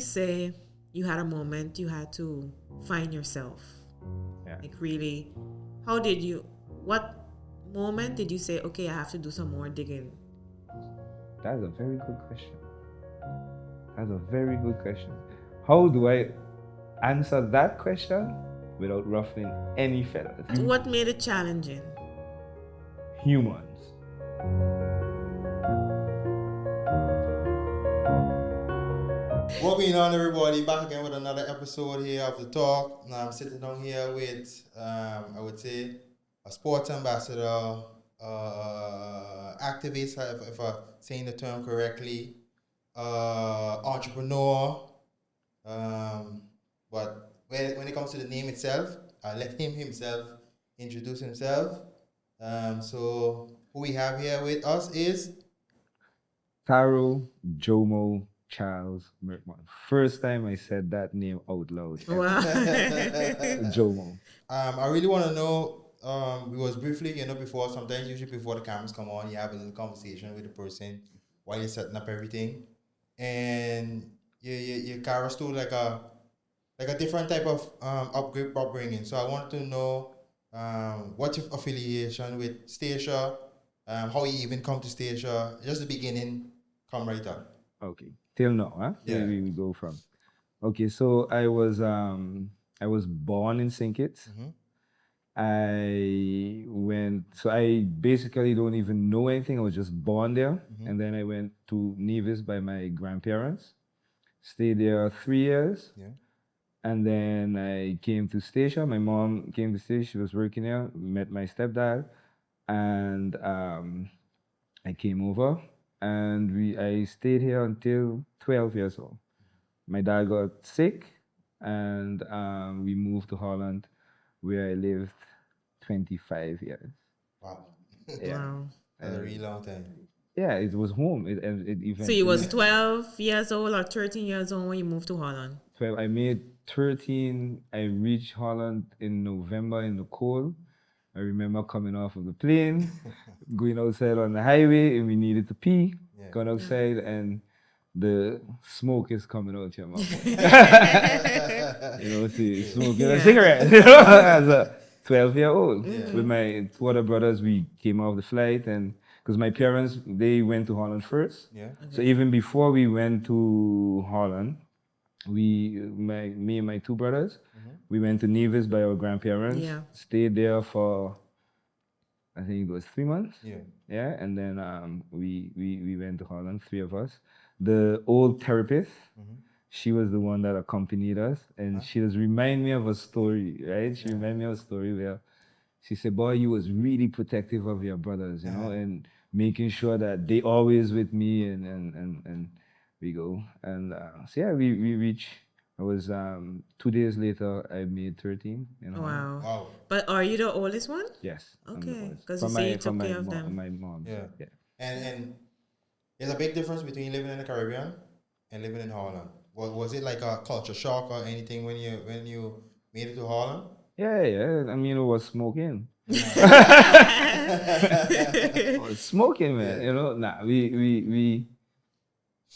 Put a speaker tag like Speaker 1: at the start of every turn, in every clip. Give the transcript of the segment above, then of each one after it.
Speaker 1: Say you had a moment you had to find yourself.
Speaker 2: Yeah.
Speaker 1: Like really, what moment did you say, okay, I have to do some more digging?
Speaker 2: That's a very good question. That's a very good question. How do I answer that question without ruffling any feathers?
Speaker 1: What made it challenging?
Speaker 2: Humans.
Speaker 3: What going on, everybody? Back again with another episode here of the talk. Now I'm sitting down here with, I would say, a sports ambassador, activist, if I'm saying the term correctly, entrepreneur. But when it comes to the name itself, I'll let him himself introduce himself. So who we have here with us is
Speaker 2: TARO Jomo Charles Merkman. First time I said that name out loud.
Speaker 1: Wow.
Speaker 2: Jomo.
Speaker 3: I really want to know. We was briefly, before sometimes usually before the cameras come on, you have a little conversation with the person while you're setting up everything, and you carry us through like a different type of upbringing. So I wanted to know what's your affiliation with Stasia, how you even come to Stasia, just the beginning. Come right up.
Speaker 2: Okay. Till now, huh?
Speaker 3: Yeah.
Speaker 2: Where we go from. Okay, so I was born in St. Kitts. I basically don't even know anything. I was just born there. And then I went to Nevis by my grandparents. Stayed there 3 years.
Speaker 3: Yeah.
Speaker 2: And then I came to Statia. My mom came to Statia. She was working there. Met my stepdad. And I came over. And I stayed here until 12 years old. My dad got sick. And we moved to Holland, where I lived 25 years.
Speaker 3: Wow.
Speaker 2: Yeah.
Speaker 1: Wow.
Speaker 3: That's a really long time.
Speaker 2: Yeah, it was home. It even.
Speaker 1: So you was 12 years old or 13 years old when you moved to Holland?
Speaker 2: 12. I made 13. I reached Holland in November in the cold. I remember coming off of the plane, going outside on the highway, and we needed to pee.
Speaker 3: Yeah.
Speaker 2: Gone outside, and the smoke is coming out your mouth. Smoking a cigarette. As a 12-year-old.
Speaker 3: Yeah.
Speaker 2: With my two other brothers, we came off the flight, and because my parents, they went to Holland first.
Speaker 3: Yeah.
Speaker 2: So even before we went to Holland, me and my two brothers, we went to Nevis by our grandparents.
Speaker 1: Yeah.
Speaker 2: Stayed there for, I think it was 3 months.
Speaker 3: Yeah.
Speaker 2: Yeah, and then we went to Holland, three of us. The old therapist, she was the one that accompanied us, and she just reminded me of a story, right? She reminded me of a story where she said, "Boy, you was really protective of your brothers, you know, and making sure that they always with me." And we go, and so yeah, we reach. I was 2 days later. I made 13. You know.
Speaker 1: Wow.
Speaker 3: Wow.
Speaker 1: But are you the oldest one?
Speaker 2: Yes. I'm the
Speaker 1: Okay,
Speaker 2: boss.
Speaker 1: 'cause you
Speaker 2: From
Speaker 1: say
Speaker 2: my-
Speaker 1: you took
Speaker 2: from my
Speaker 1: care of
Speaker 2: mo-
Speaker 1: them.
Speaker 2: My mom.
Speaker 3: Yeah.
Speaker 2: Yeah.
Speaker 3: And there's a big difference between living in the Caribbean and living in Holland. Was it like a culture shock or anything when you made it to Holland?
Speaker 2: Yeah. I mean, it was smoking. I was smoking, man.
Speaker 3: Yeah.
Speaker 2: You know,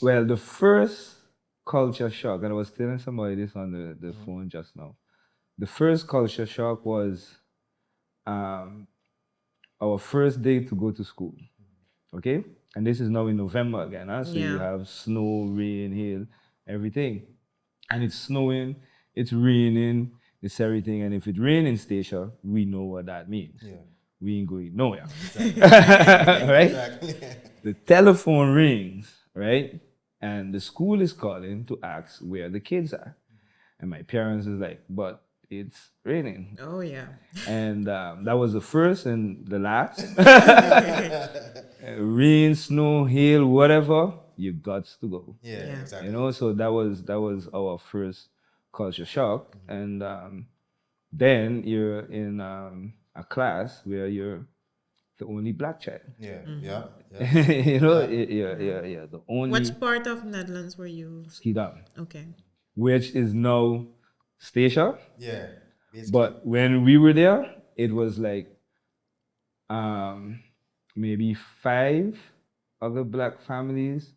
Speaker 2: well, the first culture shock, and I was telling somebody this on the phone just now. The first culture shock was our first day to go to school. Okay? And this is now in November again, huh? So you
Speaker 1: Yeah.
Speaker 2: have snow, rain, hail, everything. And it's snowing, it's raining, it's everything. And if it rains in Statia, we know what that means.
Speaker 3: Yeah.
Speaker 2: We ain't going nowhere. Right?
Speaker 3: Exactly.
Speaker 2: The telephone rings, right? And the school is calling to ask where the kids are. And my parents is like, but it's raining.
Speaker 1: Oh, yeah.
Speaker 2: And that was the first and the last. Rain, snow, hail, whatever, you got to go.
Speaker 3: Yeah,
Speaker 1: Yeah.
Speaker 3: exactly.
Speaker 2: You know, so that was our first culture shock. And then you're in a class where you're the only black child.
Speaker 3: Yeah,
Speaker 1: Mm-hmm.
Speaker 3: yeah.
Speaker 2: You know,
Speaker 3: Yeah.
Speaker 2: yeah, the only
Speaker 1: Which part of Netherlands were you?
Speaker 2: Skidam,
Speaker 1: Okay.
Speaker 2: which is now Statia.
Speaker 3: Yeah. Basically.
Speaker 2: But when we were there, it was like maybe 5 other black families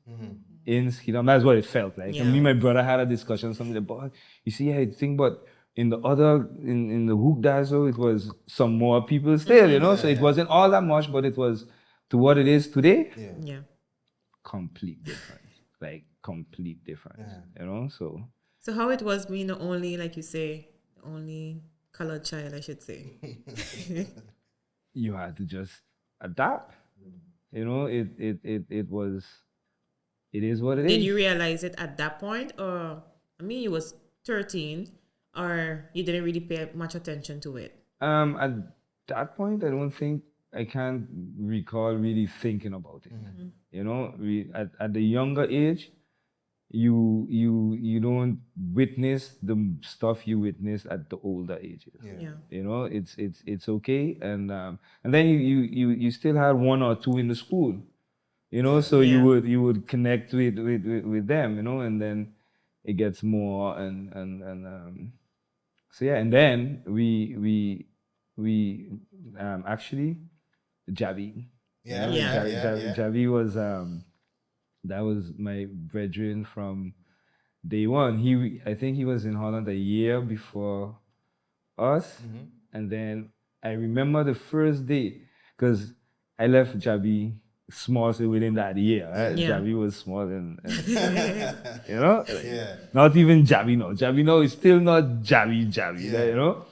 Speaker 2: in Skidam. That's what it felt like. And me
Speaker 1: Yeah.
Speaker 2: and my brother had a discussion, something like, but you see, I think, but in the other, in the hoop dazzle, it was some more people still, you know? So it wasn't all that much, but it was to what it is today,
Speaker 3: Yeah.
Speaker 1: Yeah.
Speaker 2: complete difference. Like, complete difference, you know? So,
Speaker 1: So how it was being the only, like you say, the only colored child, I should say.
Speaker 2: you had to just adapt. You know, it was, it is what it is.
Speaker 1: Did you realize it at that point, or I mean, you was 13, or you didn't really pay much attention to it?
Speaker 2: At that point, I don't think I can't recall really thinking about it. You know, at the younger age, you don't witness the stuff you witness at the older ages.
Speaker 1: Yeah.
Speaker 2: You know, it's okay, and then you still had one or two in the school. You know, so
Speaker 1: Yeah.
Speaker 2: you would connect with them. You know, and then it gets more and so yeah, and then we actually Javi.
Speaker 3: Yeah,
Speaker 1: Yeah.
Speaker 2: Javi was that was my brethren from day one. I think he was in Holland a year before us, and then I remember the first day because I left Javi small, so within that year, right?
Speaker 1: Yeah.
Speaker 2: Javi was small and you know,
Speaker 3: Yeah.
Speaker 2: not even Javi no. Javi no is still not Javi,
Speaker 3: Yeah.
Speaker 2: you know.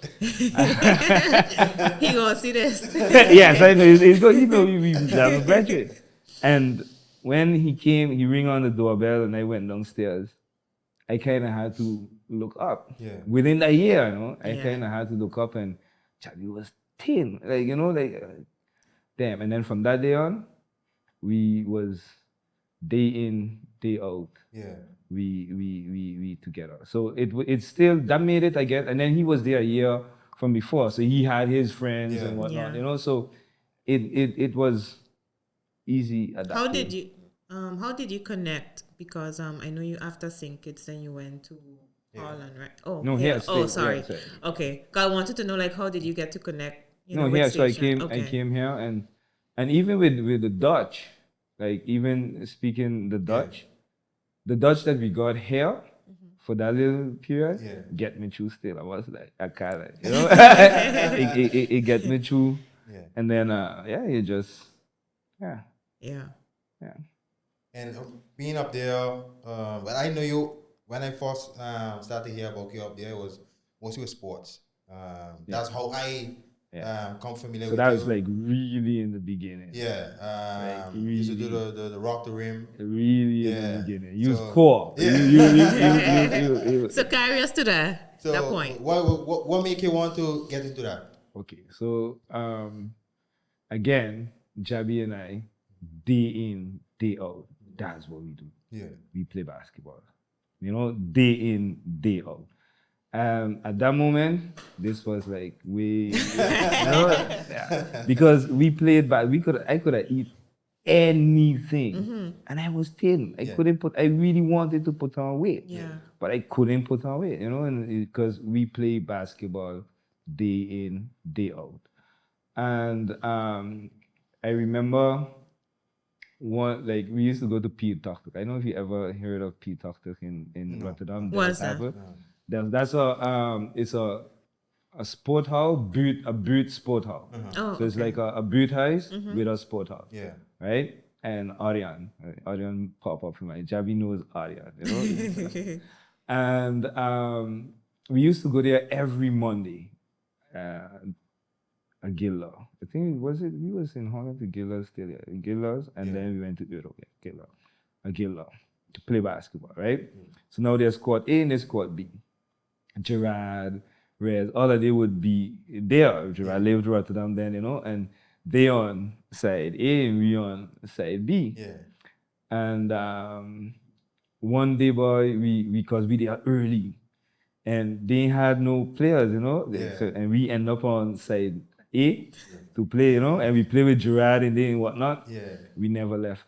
Speaker 1: He gonna see this.
Speaker 2: Yes, I know. It's good. You know, we have a graduate. And when he came, he rang on the doorbell, and I went downstairs. I kind of had to look up.
Speaker 3: Yeah.
Speaker 2: Within a year, you know, I
Speaker 1: Yeah.
Speaker 2: kind of had to look up, and Chabi was thin, like you know, like damn. And then from that day on, we was day in, day out.
Speaker 3: Yeah.
Speaker 2: We together. So it's still that made it, I guess. And then he was there a year from before, so he had his friends
Speaker 3: Yeah.
Speaker 2: and whatnot,
Speaker 1: Yeah.
Speaker 2: you know. So it was easy at that
Speaker 1: How
Speaker 2: point.
Speaker 1: how did you connect? Because I know you after St. Kitts, then you went to Holland, right? Oh,
Speaker 2: No,
Speaker 1: here.
Speaker 2: here,
Speaker 1: Oh,
Speaker 2: still,
Speaker 1: sorry.
Speaker 2: yeah, sorry.
Speaker 1: Okay. 'Cause I wanted to know, like, how did you get to connect? You know,
Speaker 2: No,
Speaker 1: with
Speaker 2: here. So I
Speaker 1: Station?
Speaker 2: came
Speaker 1: Okay.
Speaker 2: here, and even with the Dutch, like even speaking the Dutch that we got here for that little period,
Speaker 3: Yeah.
Speaker 2: get me through still. I was like, I kind of, you know, it get me through.
Speaker 3: Yeah.
Speaker 2: And then, yeah, you just, yeah,
Speaker 1: Yeah.
Speaker 2: yeah.
Speaker 3: And being up there, well, I know you when I first started to hear about you up there, it was mostly with sports. That's how I come familiar
Speaker 2: So
Speaker 3: with
Speaker 2: that
Speaker 3: you.
Speaker 2: was like really in the beginning.
Speaker 3: Yeah.
Speaker 2: Like
Speaker 3: Used to do
Speaker 2: really.
Speaker 3: the rock the rim.
Speaker 2: Really in
Speaker 3: Yeah.
Speaker 2: the beginning. Use
Speaker 3: So-
Speaker 2: core.
Speaker 3: Yeah.
Speaker 2: You.
Speaker 1: So carry us to that
Speaker 3: So
Speaker 1: point.
Speaker 3: what make you want to get into that?
Speaker 2: Okay, so again, Jabi and I, day in, day out, that's what we do.
Speaker 3: Yeah.
Speaker 2: We play basketball. You know, day in, day out. At that moment, this was like way, because we played, but I could have eat anything, and I was thin. I really wanted to put on weight,
Speaker 1: Yeah.
Speaker 2: but I couldn't put on weight, you know, and because we play basketball day in, day out, and I remember one like we used to go to Piet Tachtuk. I don't know if you ever heard of Piet Tachtuk in Rotterdam.
Speaker 1: What's that?
Speaker 2: That's it's a sport hall, a boot sport hall.
Speaker 1: Oh,
Speaker 2: So it's
Speaker 1: okay.
Speaker 2: like a boot house with a sport hall.
Speaker 3: Yeah.
Speaker 2: Right? And Aryan pop up in my Javi knows Aryan, you know? And we used to go there every Monday. A Gilla. I think we was in Holland to Gilla still, yeah. Gillas, and then we went to Europe, yeah, Gilla to play basketball, right? So now there's squad A and there's squad B. Gerard, Rez, all of they would be there. Gerard lived in Rotterdam then, you know, and they on side A and we on side B.
Speaker 3: Yeah.
Speaker 2: And one day, boy, because we there early, and they had no players, you know. And we end up on side A to play, you know, and we play with Gerard and then whatnot.
Speaker 3: Yeah.
Speaker 2: We never left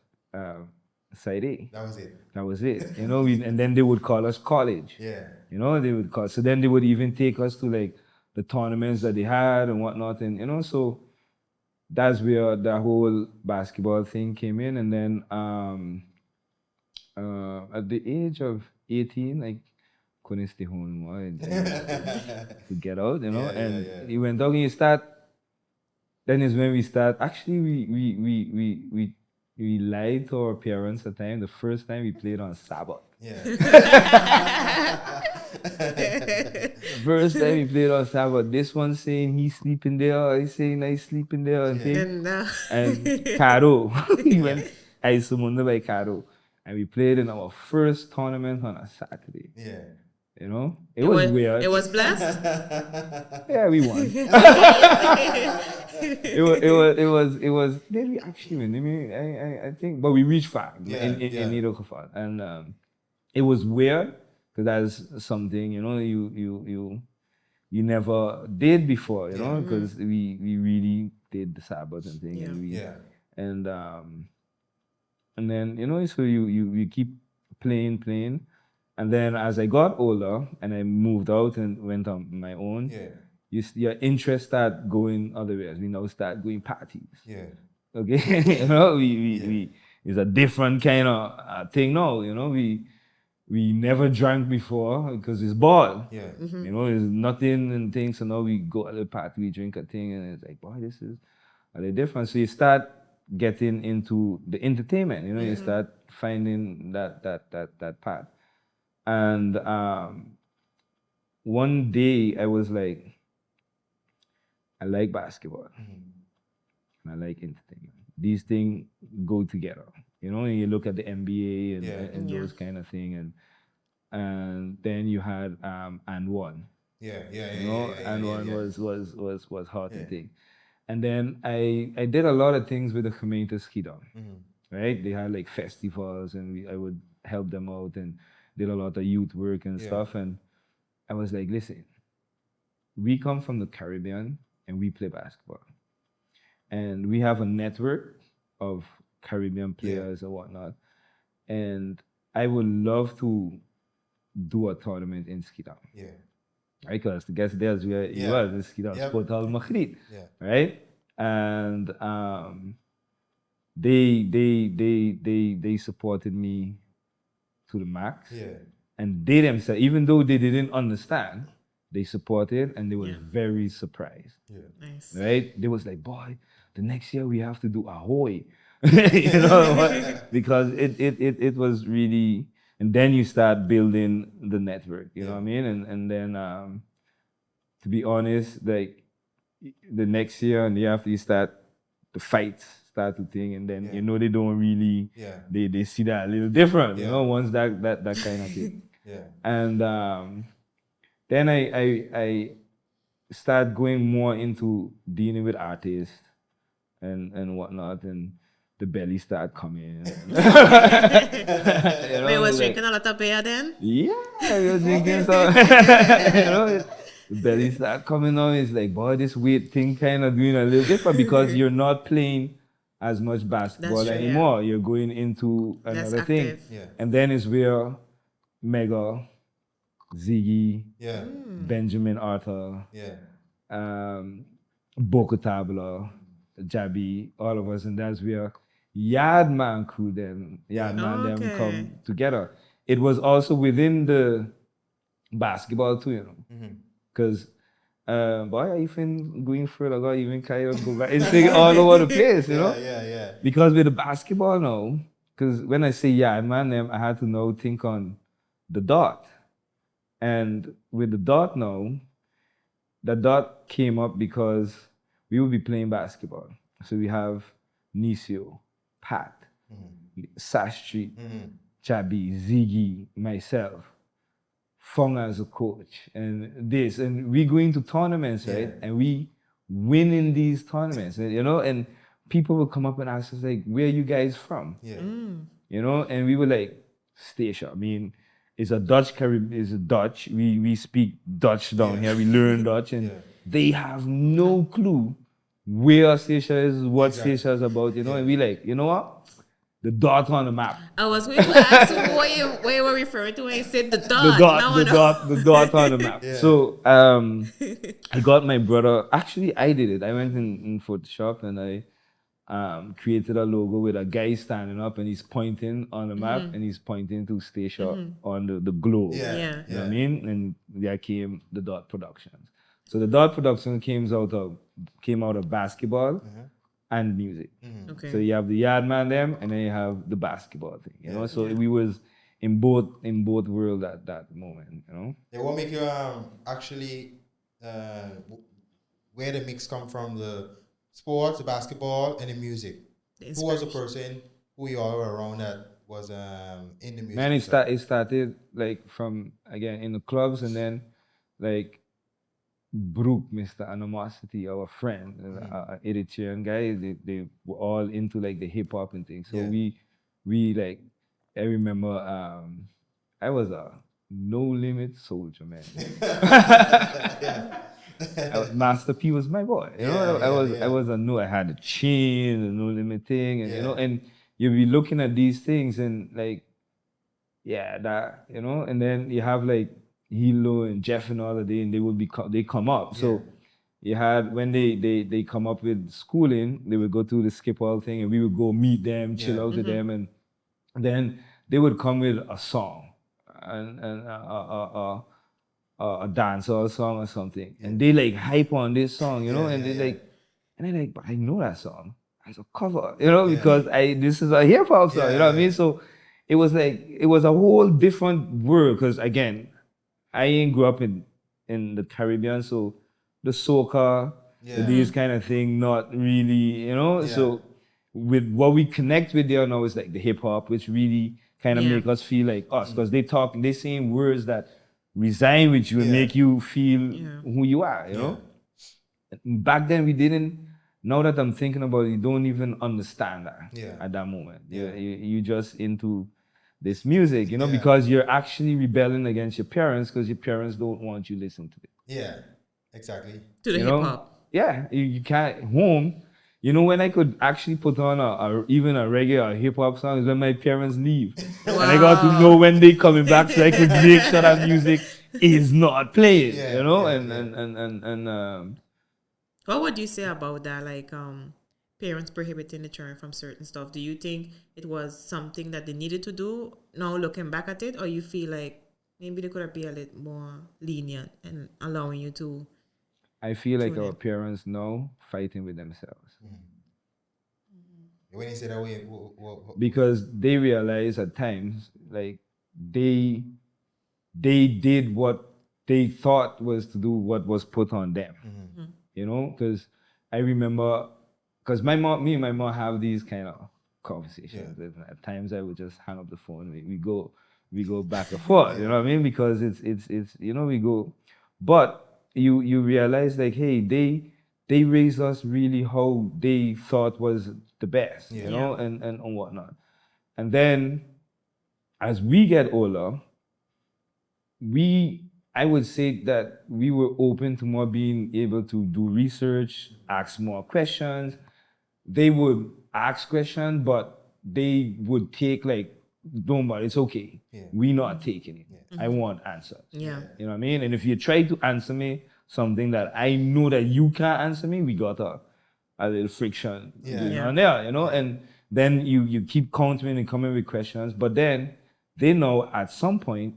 Speaker 2: side A.
Speaker 3: That was it.
Speaker 2: That was it, you know. And then they would call us college.
Speaker 3: Yeah.
Speaker 2: You know, they would call. So then they would even take us to like the tournaments that they had and whatnot, and you know, so that's where the whole basketball thing came in. And then At the age of 18, I couldn't stay home anymore. I needed to get out, you know.
Speaker 3: Yeah, yeah,
Speaker 2: And
Speaker 3: yeah.
Speaker 2: you went out and you start. Then is when we start. Actually, we lied to our parents at the time. The first time we played on Sabbath.
Speaker 3: Yeah.
Speaker 2: First time we played on Sabbath. This one saying he's sleeping there. I saying I sleeping there and
Speaker 3: Yeah.
Speaker 2: thing.
Speaker 1: And now,
Speaker 2: And Caro, he went I summoned by Caro, and we played in our first tournament on a Saturday.
Speaker 3: Yeah.
Speaker 2: You know, it was weird.
Speaker 1: It was blessed.
Speaker 2: Yeah, we won. It was. Did we actually win? I mean, I think, but we reached far
Speaker 3: Yeah,
Speaker 2: in Nidokafan, and it was weird because that's something you never did before, you know, because we really did the Sabbath and thing,
Speaker 1: Yeah.
Speaker 2: and
Speaker 3: Yeah.
Speaker 2: and then so you keep playing, and then as I got older and I moved out and went on my own,
Speaker 3: Yeah.
Speaker 2: your interest start going other ways. We now start going parties.
Speaker 3: Yeah.
Speaker 2: Okay, we it's a different kind of thing now. You know, we never drank before because it's ball.
Speaker 3: Yeah.
Speaker 2: You know, there's nothing and things. So now we go at the party, we drink a thing, and it's like, boy, this is a little different. So you start getting into the entertainment. You know, you start finding that part. And one day I was like, I like basketball and I like entertainment. These things go together. You know, and you look at the NBA and,
Speaker 3: Yeah.
Speaker 2: and those kind of thing, and then you had and one.
Speaker 3: Yeah. Yeah.
Speaker 2: You know,
Speaker 3: Yeah.
Speaker 2: and
Speaker 3: Yeah.
Speaker 2: one
Speaker 3: Yeah.
Speaker 2: was hot
Speaker 3: Yeah.
Speaker 2: and thing. And then I did a lot of things with the community skidon. Right? They had like festivals and I would help them out and did a lot of youth work and
Speaker 3: Yeah.
Speaker 2: stuff. And I was like, listen, we come from the Caribbean and we play basketball. And we have a network of Caribbean players and whatnot. And I would love to do a tournament in Skidam.
Speaker 3: Yeah.
Speaker 2: Right? Because the guest there's where you
Speaker 3: Yeah.
Speaker 2: was, in Skidam,
Speaker 3: Yep.
Speaker 2: Sport Al Maghrib.
Speaker 3: Yeah.
Speaker 2: Right? And they supported me to the max.
Speaker 3: Yeah.
Speaker 2: And they themselves, even though they didn't understand, they supported and they were
Speaker 1: Yeah.
Speaker 2: very surprised.
Speaker 3: Yeah.
Speaker 1: Nice.
Speaker 2: Right? They was like, boy, the next year we have to do Ahoy. You know what? Because it was really, and then you start building the network, you know what I mean? And then to be honest, like the next year and the year after you start the fights start to thing, and then you know they don't really they see that a little different, you know, once that kind of thing.
Speaker 3: Yeah.
Speaker 2: And then I start going more into dealing with artists and whatnot, and the belly start coming.
Speaker 1: Wait, was drinking a lot of beer then?
Speaker 2: Yeah, I was drinking some. You know, the belly start coming on. It's like, boy, this weight thing kind of doing a little different because you're not playing as much basketball
Speaker 1: true,
Speaker 2: anymore. You're going into another thing.
Speaker 1: active.
Speaker 3: Yeah.
Speaker 2: And then it's where Mega, Ziggy,
Speaker 3: Yeah.
Speaker 2: Benjamin Arthur,
Speaker 3: Yeah.
Speaker 2: Boko Tabla, Jabi, all of us, and that's where Yardman crew them, Yardman them come together. It was also within the basketball too, you know, because boy, even going further, God, even kind of go back, it's like all over the place, you know.
Speaker 3: Yeah.
Speaker 2: Because with the basketball now, because when I say Yardman them, I had to now think on the dot, and with the dot now, the dot came up because we will be playing basketball. So we have Nisio, Pat, Sash Street, Chabi, Ziggy, myself, Fong as a coach, and this. And we going to tournaments, right? And we winning these tournaments, you know? And people will come up and ask us, like, where are you guys from?
Speaker 3: Yeah.
Speaker 2: You know? And we were like, Statia. I mean, it's a Dutch Caribbean, it's a Dutch. We speak Dutch down here. We learn Dutch, and they have no clue where Statia is, what Statia is about, you know. And we like, you know what? The dot on the map.
Speaker 1: I was going to ask what you were referring to when you said the dot.
Speaker 2: The dot on the map. So I got my brother. Actually, I did it. I went in Photoshop and created a logo with a guy standing up and he's pointing on the map and he's pointing to Stasia on the globe.
Speaker 1: Yeah.
Speaker 2: You know what I mean? And there came the Dot Productions. So the Dot Production came out of basketball and music.
Speaker 1: Okay.
Speaker 2: So you have the Yardman them, and then you have the basketball thing. You know, so
Speaker 1: Yeah.
Speaker 2: we was in both world at that moment. You know.
Speaker 3: They will make you actually where the mix come from, the sports, the basketball, and the music.
Speaker 1: The
Speaker 3: Who was the
Speaker 1: inspiration.
Speaker 3: person who you all were around that was in the music?
Speaker 2: Man,
Speaker 3: itself?
Speaker 2: it started like from again in the clubs, and then like Brook, Mr. Animosity, our friend, Eritrean guy, they were all into like the hip hop and things. So
Speaker 3: Yeah.
Speaker 2: we like, I remember I was a no limit soldier, man. Master P was my boy. You know, I was a no, I had a chain, a no limit thing, and you know, and you'll be looking at these things and like, yeah, that, you know, and then you have like Hilo and Jeff and all of they, and they would be they come up. So you had when they come up with schooling, they would go through the skip all thing, and we would go meet them, chill out with them, and then they would come with a song and a dance or a song or something, and they like hype on this song, you know, and they like, and they like, but I know that song as a cover, you know, because this is a hip hop song, you know what I mean? So it was like it was a whole different world because again, I ain't grew up in the Caribbean, so the soca, these kind of thing, not really, you know. So with what we connect with there now is like the hip hop, which really kind of
Speaker 1: Yeah.
Speaker 2: make us feel like us because they saying words that reside with you and make you feel who you are, you know. Back then we didn't. Now that I'm thinking about it, you don't even understand that at that moment. You just into this music, you know, because you're actually rebelling against your parents because your parents don't want you listening to it.
Speaker 3: Yeah, exactly.
Speaker 1: To the
Speaker 2: You
Speaker 1: hip
Speaker 2: know?
Speaker 1: hop.
Speaker 2: Yeah, you can't home. You know when I could actually put on even a reggae or hip hop song is when my parents leave, and I got to know when they coming back so I could make sure that music is not playing. You know, and
Speaker 1: What would you say about that? Like, parents prohibiting the children from certain stuff. Do you think it was something that they needed to do now looking back at it, or you feel like maybe they could have been a little more lenient and allowing you to
Speaker 2: I feel like
Speaker 1: tune
Speaker 2: our
Speaker 1: in?
Speaker 2: parents now fighting with themselves
Speaker 3: When you say that way,
Speaker 2: because they realize at times like they did what they thought was to do what was put on them. You know, because I remember because me and my mom have these kind of conversations. And at times I would just hang up the phone. We go back and forth. You know what I mean? Because it's you know we go, but you realize like hey they raised us really how they thought was the best. You know and whatnot. And then as we get older, I would say that we were open to more being able to do research, ask more questions. They would ask questions, but they would take like, don't worry, it's okay. We not taking it. I want answers.
Speaker 1: Yeah.
Speaker 2: You know what I mean? And if you try to answer me something that I know that you can't answer me, we got a little friction going on there, you know? And then you keep countering and coming with questions, but then they know at some point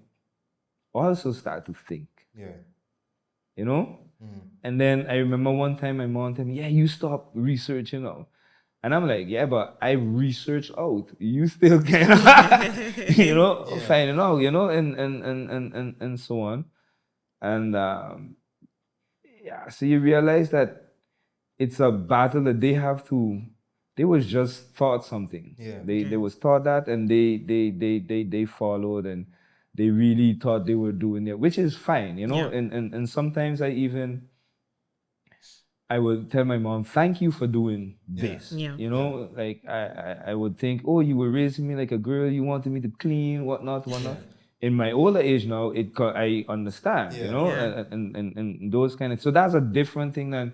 Speaker 2: also start to think. You know? And then I remember one time my mom told me, yeah, you stop researching out. And I'm like, yeah, but I research out. You still can, you know, finding out, you know, and so on. And yeah, so you realize that it's a battle that they was just taught something. They was taught that and they followed and they really thought they were doing it, which is fine, you know. And sometimes I would tell my mom, thank you for doing this.
Speaker 1: Yeah.
Speaker 2: You know, like I would think, oh, you were raising me like a girl, you wanted me to clean, whatnot. In my older age now, I understand, you know, and those kind of, so that's a different thing than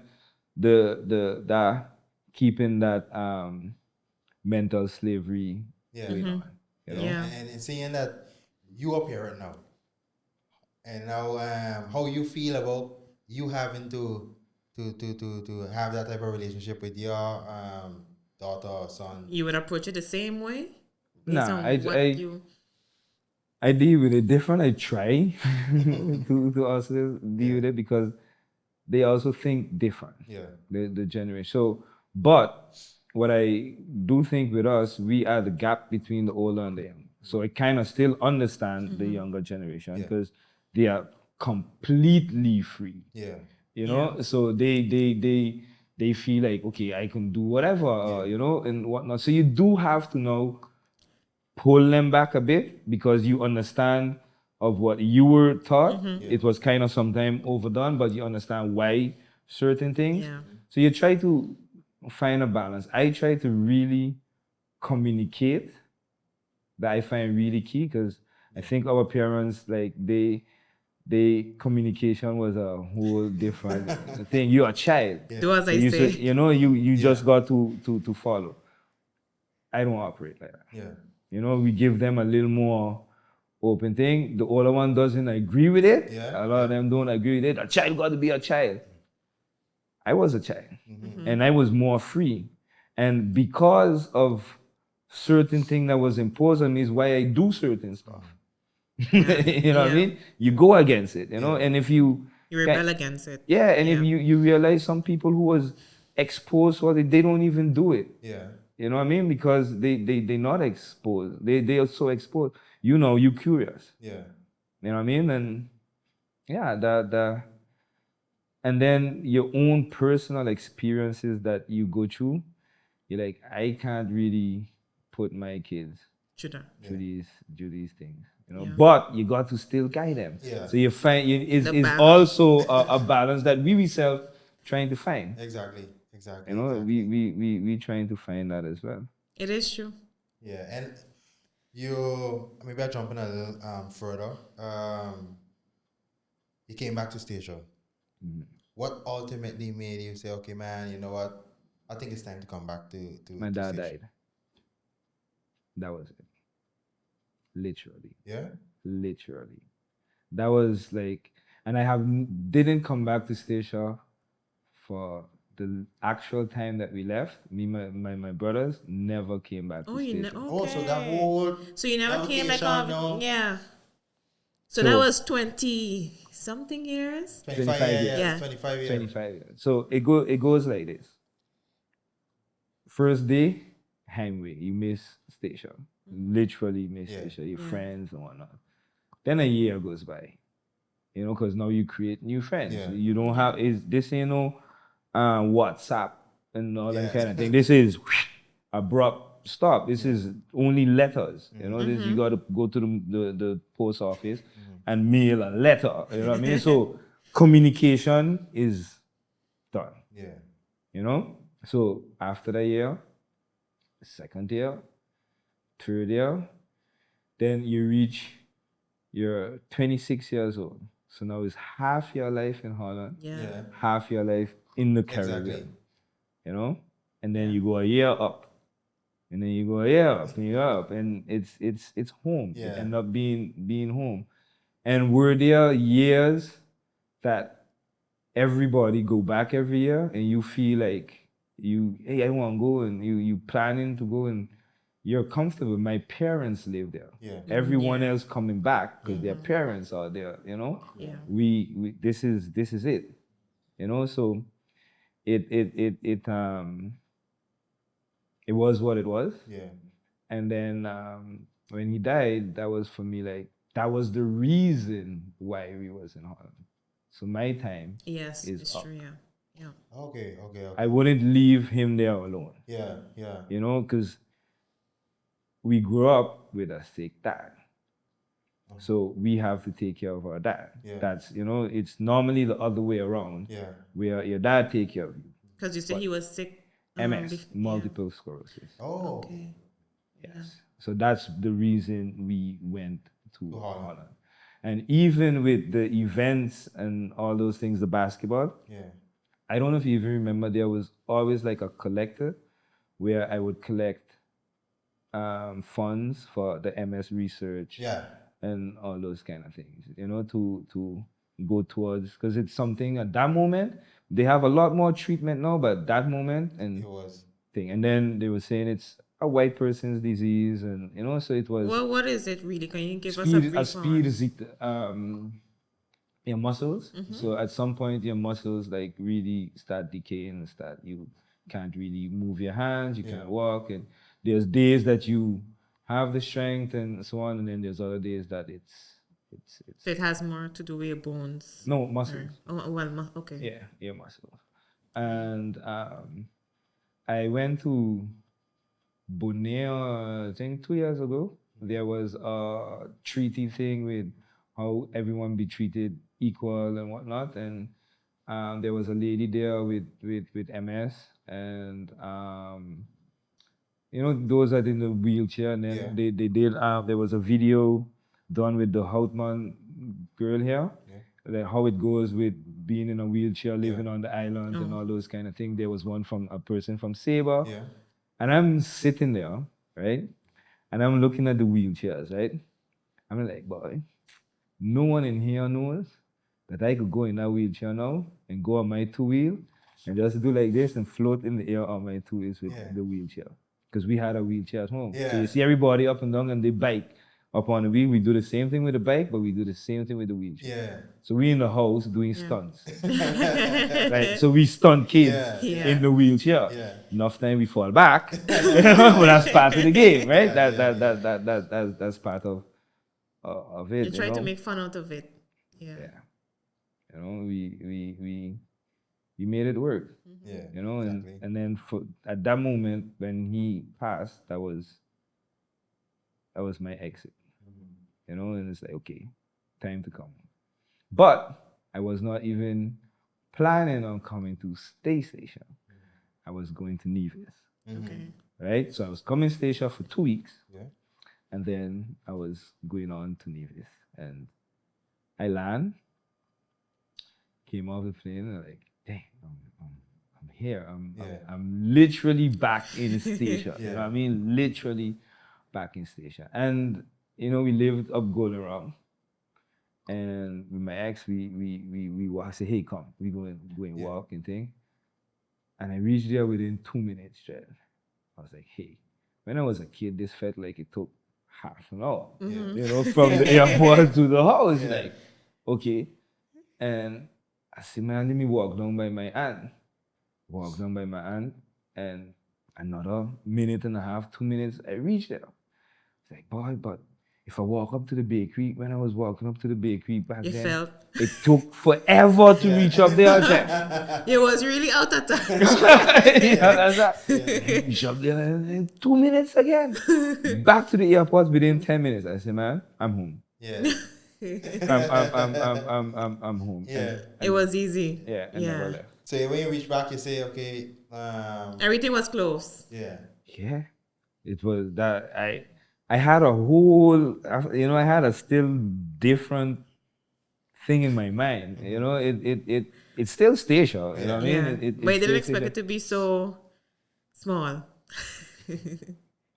Speaker 2: that keeping that mental slavery going on. You know?
Speaker 1: Yeah.
Speaker 3: and seeing that you are parent now, and now how you feel about you having to have that type of relationship with your daughter or son?
Speaker 1: You would approach it the same way based
Speaker 2: Nah,
Speaker 1: on what you.
Speaker 2: I deal with it different. I try to also deal with it because they also think different.
Speaker 3: Yeah.
Speaker 2: The generation. So, but what I do think with us, we are the gap between the older and the young. So I kind of still understand the younger generation
Speaker 3: Yeah.
Speaker 2: because they are completely free.
Speaker 3: Yeah.
Speaker 2: You know, so they feel like, okay, I can do whatever, you know, and whatnot. So you do have to know pull them back a bit because you understand of what you were taught.
Speaker 3: Yeah.
Speaker 2: It was kind of sometimes overdone, but you understand why certain things.
Speaker 1: Yeah.
Speaker 2: So you try to find a balance. I try to really communicate, that I find really key because I think our parents, like, they communication was a whole different thing. You're a child.
Speaker 1: Do as
Speaker 2: So
Speaker 1: I
Speaker 2: you
Speaker 1: say.
Speaker 2: you know, you just
Speaker 3: Yeah.
Speaker 2: got to follow. I don't operate like that.
Speaker 3: Yeah.
Speaker 2: You know, we give them a little more open thing. The older one doesn't agree with it.
Speaker 3: Yeah.
Speaker 2: A lot of them don't agree with it. A child got to be a child. I was a child, and I was more free. And because of certain thing that was imposed on me is why I do certain stuff. You know what I
Speaker 1: Yeah.
Speaker 2: mean? You go against it, you know.
Speaker 3: Yeah.
Speaker 2: And if you,
Speaker 1: You rebel against it.
Speaker 2: yeah, and if
Speaker 1: Yeah.
Speaker 2: you realize some people who was exposed to it, they don't even do it.
Speaker 3: Yeah.
Speaker 2: You know what I mean? Because they not exposed. They are so exposed. You know, you curious.
Speaker 3: Yeah.
Speaker 2: You know what I mean? And yeah, and then your own personal experiences that you go through, you're like, I can't really put my kids
Speaker 1: Should I?
Speaker 2: through these things. You know,
Speaker 1: Yeah.
Speaker 2: but you got to still guide them.
Speaker 3: Yeah.
Speaker 2: So you find is
Speaker 1: The
Speaker 2: is
Speaker 1: balance.
Speaker 2: also a balance that we ourselves trying to find.
Speaker 3: Exactly. Exactly.
Speaker 2: You know,
Speaker 3: Exactly.
Speaker 2: we trying to find that as well.
Speaker 1: It is true.
Speaker 3: Yeah, and you maybe I jump in a little further. You came back to Stasia. What ultimately made you say, okay, man, you know what? I think it's time to come back to
Speaker 2: My
Speaker 3: to
Speaker 2: dad
Speaker 3: Stasia.
Speaker 2: died. That was it. Literally.
Speaker 3: Yeah.
Speaker 2: Literally. That was like, and I didn't come back to Stacia for the actual time that we left. Me, my brothers never came back
Speaker 1: Oh,
Speaker 2: to
Speaker 1: you know.
Speaker 2: Stacia.
Speaker 1: Okay.
Speaker 3: Oh, so that whole
Speaker 1: So you never came back
Speaker 3: allocation,
Speaker 1: off.
Speaker 3: no?
Speaker 1: Yeah. So that was 20 something years.
Speaker 3: 25
Speaker 2: 25
Speaker 3: years.
Speaker 2: years.
Speaker 1: Yeah.
Speaker 3: 25 years.
Speaker 2: 25 years. So it goes like this. First day, heimwee. You miss Stacia. Literally miss
Speaker 3: Yeah.
Speaker 2: Stacia, your
Speaker 1: Yeah.
Speaker 2: friends and whatnot. Then a year goes by. You know, because now you create new friends.
Speaker 3: Yeah.
Speaker 2: You don't have is this ain't no WhatsApp and all
Speaker 3: Yeah.
Speaker 2: that kind of thing. This is abrupt stop. This is only letters. You know, this you got to go to the post office and mail a letter. You know what I mean? So communication is done.
Speaker 3: Yeah.
Speaker 2: You know. So after the year, second year, third year, then you reach you're 26 years old. So now it's half your life in Holland,
Speaker 1: Yeah.
Speaker 3: Yeah.
Speaker 2: half your life in the Caribbean.
Speaker 3: Exactly.
Speaker 2: You know? And then you go a year up. And then you go a year up and you're up. And it's home.
Speaker 3: Yeah.
Speaker 2: It end up being home. And were there years that everybody go back every year and you feel like hey, I want to go, and you planning to go and you're comfortable. My parents live there.
Speaker 3: Yeah.
Speaker 2: Everyone
Speaker 1: Yeah.
Speaker 2: else coming back because their parents are there, you know.
Speaker 1: Yeah.
Speaker 2: We this is it. You know, so it was what it was.
Speaker 3: Yeah.
Speaker 2: And then when he died, that was for me like that was the reason why we was in Holland. So my time
Speaker 1: Yes.
Speaker 2: is
Speaker 1: It's
Speaker 2: up.
Speaker 1: true. Yeah. Yeah.
Speaker 3: Okay. Okay.
Speaker 2: I
Speaker 3: Okay.
Speaker 2: wouldn't leave him there alone,
Speaker 3: Yeah. Yeah.
Speaker 2: you know, because we grew up with a sick dad. So we have to take care of our dad.
Speaker 3: Yeah.
Speaker 2: That's, you know, it's normally the other way around,
Speaker 3: Yeah.
Speaker 2: where your dad take care of you.
Speaker 1: Because you said he was sick.
Speaker 2: MS, multiple sclerosis.
Speaker 3: Oh.
Speaker 1: Okay.
Speaker 2: Yes. So that's the reason we went to
Speaker 3: Holland.
Speaker 2: Holland. And even with the events and all those things, the basketball,
Speaker 3: Yeah.
Speaker 2: I don't know if you even remember, there was always like a collector where I would collect funds for the MS research
Speaker 3: Yeah.
Speaker 2: and all those kind of things, you know, to go towards, because it's something at that moment, they have a lot more treatment now, but that moment, and
Speaker 3: It was.
Speaker 2: thing. And then they were saying it's a white person's disease, and so it was
Speaker 1: Well, what is it really? Can you give us a
Speaker 2: speed. A
Speaker 1: brief
Speaker 2: speed
Speaker 1: on?
Speaker 2: is your muscles. So at some point, your muscles like really start decaying, and start you can't really move your hands, you can't walk, and there's days that you have the strength and so on, and then there's other days that it's
Speaker 1: So it has more to do with your bones.
Speaker 2: no muscles.
Speaker 1: Oh, well, okay.
Speaker 2: Yeah, your muscles. And I went to Borneo, I think 2 years ago. There was a treaty thing with how everyone be treated equal and whatnot. And there was a lady there with MS. And, those that in the wheelchair. And then they did, there was a video done with the Houtman girl here. Like how it goes with being in a wheelchair, living on the island, and all those kind of things. There was one from a person from Sabre.
Speaker 3: Yeah.
Speaker 2: And I'm sitting there, right? And I'm looking at the wheelchairs, right? I'm like, boy, no one in here knows that I could go in that wheelchair now and go on my two-wheel and just do like this and float in the air on my two wheels with the wheelchair. Because we had a wheelchair at home. So you see everybody up and down on the bike up on the wheel. We do the same thing with the bike, but we do the same thing with the wheelchair.
Speaker 3: Yeah.
Speaker 2: So we in the house doing stunts. Right? So we stunt kids in the wheelchair.
Speaker 3: Yeah.
Speaker 2: Enough time we fall back. But that's part of the game, right? That's part of it.
Speaker 1: You try to make fun out of it. Yeah.
Speaker 2: We made it work.
Speaker 3: Yeah.
Speaker 2: And then at that moment when he passed, that was my exit. And it's like, okay, time to come. But I was not even planning on coming to Statia. I was going to Nevis.
Speaker 1: Okay.
Speaker 2: Right? So I was coming to Statia for 2 weeks.
Speaker 3: Yeah.
Speaker 2: And then I was going on to Nevis. And I land, came off the plane, and like, dang, I'm here. I'm literally back in Statia. You know what I mean? Literally back in Statia. And we lived up Golden Round. And with my ex, we walk. I said, hey, come, we go and walk and thing. And I reached there within 2 minutes straight. I was like, hey, when I was a kid, this felt like it took half an hour. From the airport to the house. Like, okay. And I said, man, let me walk down by my aunt. And another minute and a half, 2 minutes, I reached there. It's like, boy, but if I walk up to the bakery, when I was walking up to the bakery back then, it took forever to reach up there.
Speaker 1: It was really out of time.
Speaker 2: That's that. Reach up there in 2 minutes again. Back to the airport within 10 minutes. I said, man, I'm home.
Speaker 3: Yeah.
Speaker 2: I'm home.
Speaker 3: Yeah.
Speaker 1: It was easy.
Speaker 2: Yeah. And never left.
Speaker 3: So when you reach back, you say, okay.
Speaker 1: Everything was close.
Speaker 3: Yeah.
Speaker 2: Yeah. It was that I had a whole, I had a still different thing in my mind. It's still Statia. You know what I mean?
Speaker 1: But I didn't expect it to be so small.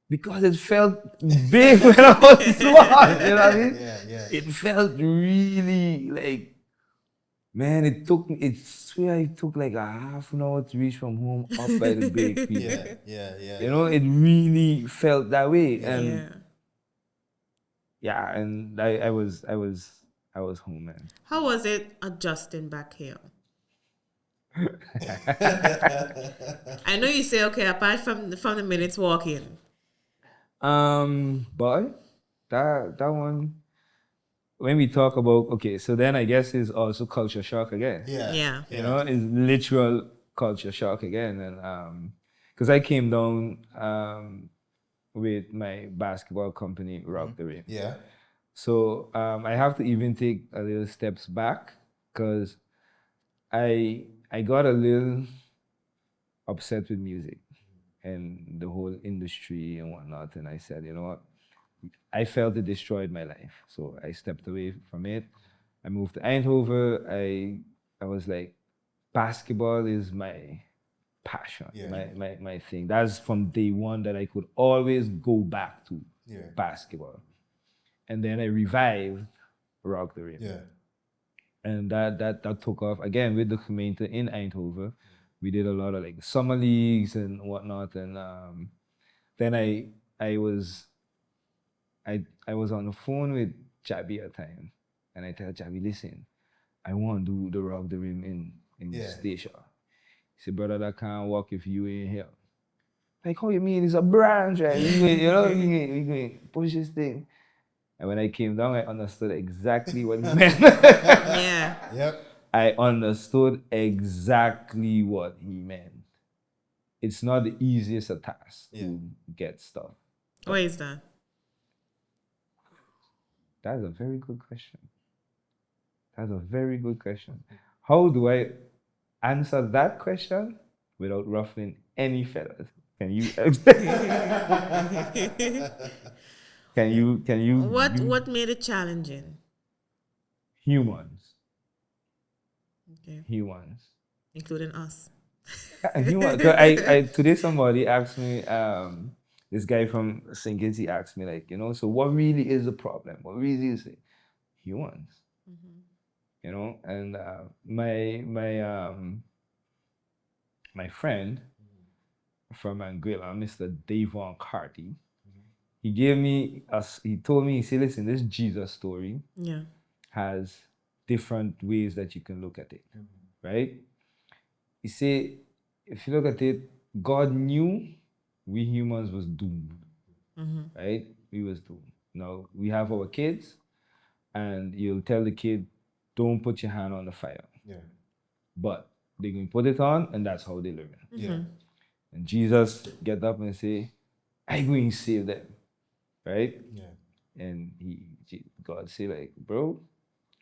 Speaker 2: Because it felt big when I was small. You know what I mean?
Speaker 3: Yeah.
Speaker 2: It felt really like, man, it took like a half an hour to reach from home up by the bakery.
Speaker 3: Yeah.
Speaker 2: It really felt that way.
Speaker 1: And
Speaker 2: and I was home, man.
Speaker 1: How was it adjusting back here? I know you say, okay, apart from the minutes walking.
Speaker 2: But that one, when we talk about, okay, so then I guess it's also culture shock again.
Speaker 1: Yeah.
Speaker 2: It's literal culture shock again. And because I came down with my basketball company, Rock the Rim.
Speaker 3: Yeah.
Speaker 2: So I have to even take a little steps back because I got a little upset with music and the whole industry and whatnot. And I said, you know what? I felt it destroyed my life. So I stepped away from it. I moved to Eindhoven. I was like, basketball is my passion, my thing. That's from day one that I could always go back to basketball. And then I revived Rock the Rim.
Speaker 3: Yeah.
Speaker 2: And that took off again with the community in Eindhoven. we did a lot of like summer leagues and whatnot. And then I was I was on the phone with Jabby at the time, and I tell Jabby, listen, I want to do the Rock the Rim in
Speaker 3: Yeah.
Speaker 2: Statia. He said, brother, that can't work if you ain't here. Like, how you mean? It's a branch, right? We going push this thing. And when I came down, I understood exactly what he meant.
Speaker 1: Yeah.
Speaker 3: Yep.
Speaker 2: I understood exactly what he meant. It's not the easiest of tasks to get stuff.
Speaker 1: Why is that?
Speaker 2: That's a very good question. That's a very good question. How do I answer that question without ruffling any feathers? Can you can you
Speaker 1: What made it challenging?
Speaker 2: humans?
Speaker 1: Okay.
Speaker 2: Humans.
Speaker 1: Including us.
Speaker 2: Humans. 'Cause I today somebody asked me, this guy from St. Kitts, he asked me, like, so what really is the problem? What really is it? Humans. And my friend from Anguilla, Mr. Davon Carty, he told me, he said, listen, this Jesus story
Speaker 1: Yeah.
Speaker 2: has different ways that you can look at it, right? He said, if you look at it, God knew we humans was doomed, right? We was doomed. Now we have our kids, and you'll tell the kid, don't put your hand on the fire.
Speaker 3: Yeah.
Speaker 2: But they're going to put it on, and that's how they learn.
Speaker 3: Yeah.
Speaker 2: And Jesus get up and say, I'm going to save them, right?
Speaker 3: Yeah.
Speaker 2: And God say, like, bro,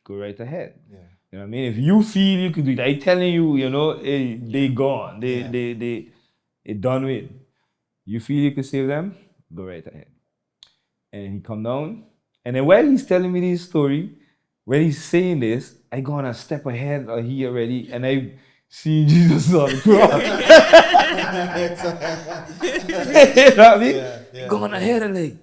Speaker 2: go right ahead.
Speaker 3: Yeah.
Speaker 2: You know what I mean? If you feel you can do it, I telling you, hey, they gone. They done with. You feel you can save them? Go right ahead. And he come down. And then while he's telling me this story, when he's saying this, I go on a step ahead of he already, and I see Jesus on the cross. You know what I mean?
Speaker 3: Yeah.
Speaker 2: Going ahead and like,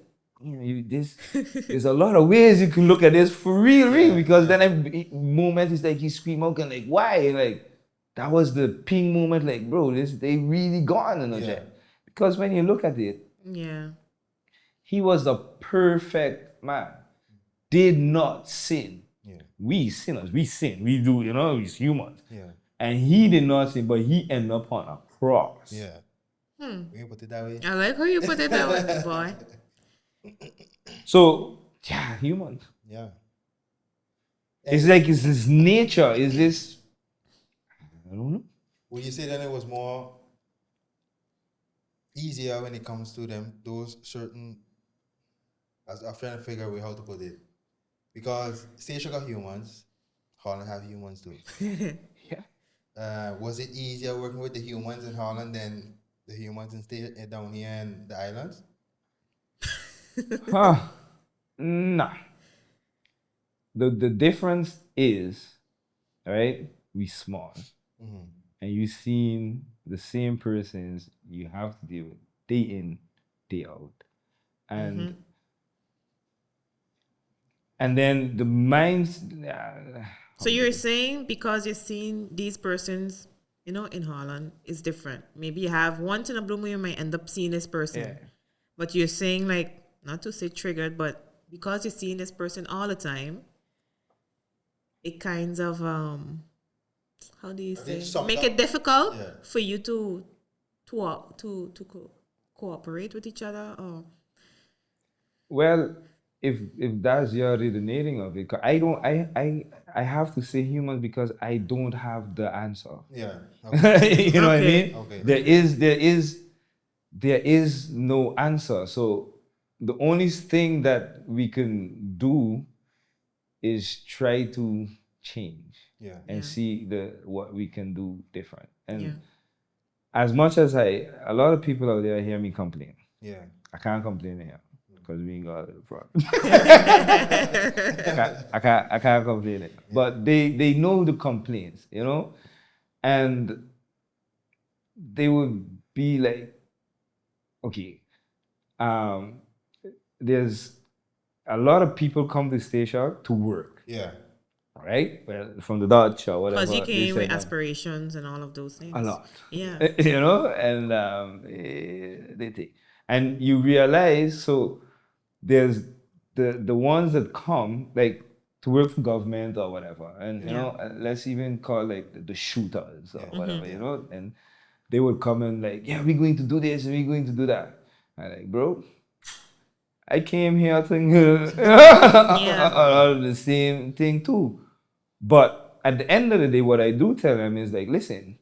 Speaker 2: there's a lot of ways you can look at this for real, because then moment is like he's screaming out and like, why? Like, that was the ping moment, like, bro, they really gone in a jet. Because when you look at it,
Speaker 1: Yeah.
Speaker 2: he was a perfect man, did not sin.
Speaker 3: Yeah.
Speaker 2: We sinners, we sin, we do, he's humans.
Speaker 3: Yeah.
Speaker 2: And he did not sin, but he ended up on a cross.
Speaker 3: Yeah. When you put it that way.
Speaker 1: I like how you put it that way, boy.
Speaker 2: So, yeah, humans.
Speaker 3: Yeah.
Speaker 2: It's like, it's this nature, is this, I don't know.
Speaker 3: Would you say that it was more easier when it comes to them, those certain, as I'm trying to figure out how to put it, because Statia got humans, Holland have humans too.
Speaker 2: Yeah.
Speaker 3: Was it easier working with the humans in Holland than the humans in down here in the islands?
Speaker 2: Nah. The difference is, right, we small. And you seen the same persons you have to deal with day in, day out. And and then the minds.
Speaker 1: So you're saying because you've seen these persons, in Holland, is different. Maybe you have once in a blue moon, you might end up seeing this person.
Speaker 2: Yeah.
Speaker 1: But you're saying, like, not to say triggered, but because you're seeing this person all the time, it kinds of, how do you say, make it difficult for you to cooperate with each other, or
Speaker 2: Well, if that's your reasoning of it, 'cause I have to say humans because I don't have the answer.
Speaker 3: Yeah.
Speaker 2: You know what I mean?
Speaker 3: Okay.
Speaker 2: There is no answer. So the only thing that we can do is try to change and see what we can do different. And as much as a lot of people out there hear me complain.
Speaker 3: Yeah.
Speaker 2: I can't complain here because we ain't got a problem. I can't complain it. But they know the complaints, and they would be like, okay, there's a lot of people come to Statia to work.
Speaker 3: Yeah.
Speaker 2: right? Well, from the Dutch or
Speaker 1: Because you
Speaker 2: whatever, they
Speaker 1: came with
Speaker 2: said
Speaker 1: aspirations and all of those
Speaker 2: a
Speaker 1: things.
Speaker 2: lot,
Speaker 1: Yeah.
Speaker 2: you know, and they take, and you realize so there's the ones that come like to work for government or whatever, and you
Speaker 1: Yeah.
Speaker 2: know, let's even call like the shooters or
Speaker 3: Yeah.
Speaker 2: whatever,
Speaker 3: Yeah.
Speaker 2: you know, and they would come and like, yeah, we're going to do this and we're going to do that. I'm like, bro, I came here thinking
Speaker 1: Yeah.
Speaker 2: the same thing too. But at the end of the day, what I do tell them is like, listen,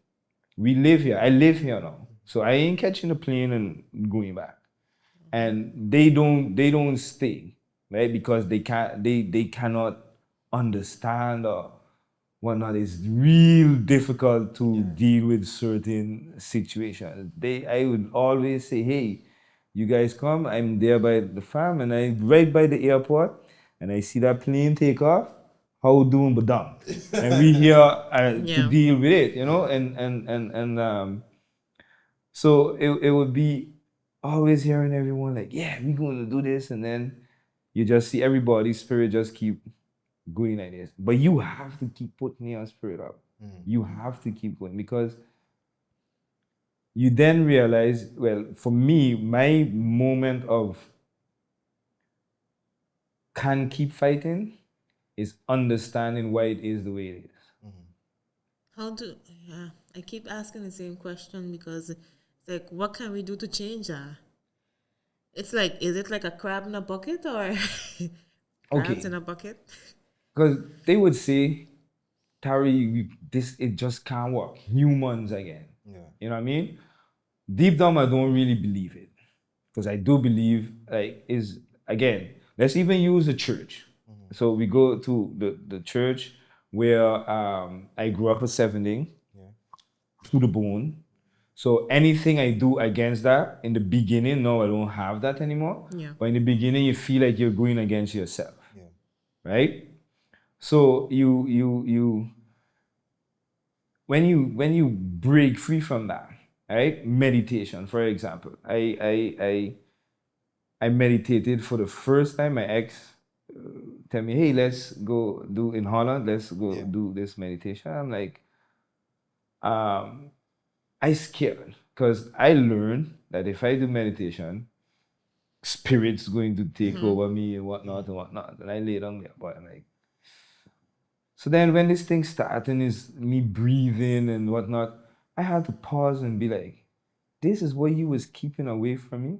Speaker 2: we live here. I live here now. So I ain't catching a plane and going back. And they don't stay, right? Because they cannot understand or whatnot. It's real difficult to deal with certain situations. I would always say, hey, you guys come, I'm there by the farm and I right by the airport and I see that plane take off. How doing but done. And we here to
Speaker 1: Yeah.
Speaker 2: deal with it, you know, and so it would be always hearing everyone like, yeah, we're going to do this, and then you just see everybody's spirit just keep going like this. But you have to keep putting your spirit up. You have to keep going because you then realize, well, for me, my moment of can keep fighting is understanding why it is the way it is.
Speaker 1: How do, yeah, I keep asking the same question because it's like, what can we do to change that? It's like, is it like a crab in a bucket or crabs
Speaker 2: Okay,
Speaker 1: in a bucket?
Speaker 2: because they would say, Tari, this it just can't work. Humans again.
Speaker 3: Yeah.
Speaker 2: You know what I mean? Deep down, I don't really believe it because I do believe like is again. Let's even use the church. So we go to the church where I grew up ascending to the bone. So anything I do against that in the beginning, no, I don't have that anymore.
Speaker 1: Yeah.
Speaker 2: But in the beginning, you feel like you're going against yourself,
Speaker 3: Yeah.
Speaker 2: right? So you when you break free from that, right? Meditation, for example. I meditated for the first time. My ex tell me, hey, let's go do in Holland, let's go
Speaker 3: Yeah.
Speaker 2: do this meditation. I'm like, um, I scared because I learned that if I do meditation, spirits going to take over me and whatnot and whatnot. And I lay down there, but I'm like, so then when this thing started and is me breathing and whatnot, I had to pause and be like, this is what you was keeping away from me?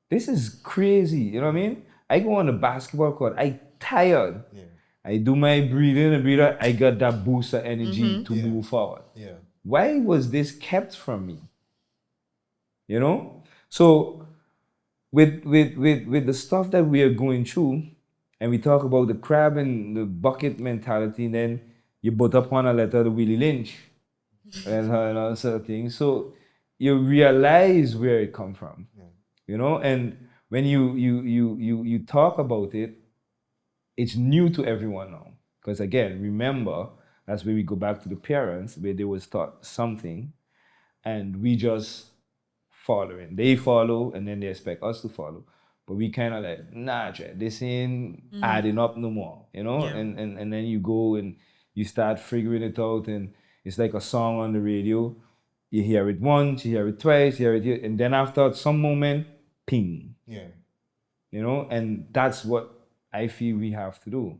Speaker 2: This is crazy. You know what I mean? I go on the basketball court, I tired.
Speaker 3: Yeah.
Speaker 2: I do my breathing and breathe out, I got that boost of energy to
Speaker 3: Yeah.
Speaker 2: move forward.
Speaker 3: Yeah.
Speaker 2: Why was this kept from me? You know? So with the stuff that we are going through, and we talk about the crab and the bucket mentality, and then you put up on a letter to Willie Lynch and all sort of things. So you realize where it come from, you know. And when you talk about it, it's new to everyone now. Because again, remember, that's where we go back to the parents, where they was taught something, and we just following. They follow, and then they expect us to follow. But we kind of like, nah, Jay, this ain't adding up no more, you know?
Speaker 1: Yeah.
Speaker 2: And then you go and you start figuring it out, and it's like a song on the radio. You hear it once, you hear it twice, you hear it here, and then after some moment, ping,
Speaker 3: Yeah.
Speaker 2: you know? And that's what I feel we have to do.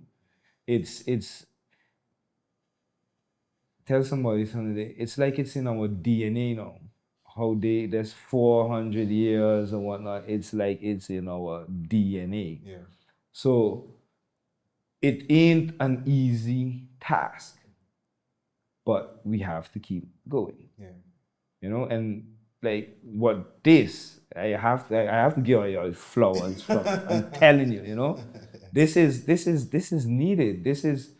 Speaker 2: It's tell somebody something. It's like it's in our DNA now. How there's 400 years and whatnot. It's like it's in our DNA.
Speaker 3: Yeah.
Speaker 2: So it ain't an easy task, but we have to keep going.
Speaker 3: Yeah.
Speaker 2: You know, and like what this, I have to give you flowers from. I'm telling you, you know, this is needed. This is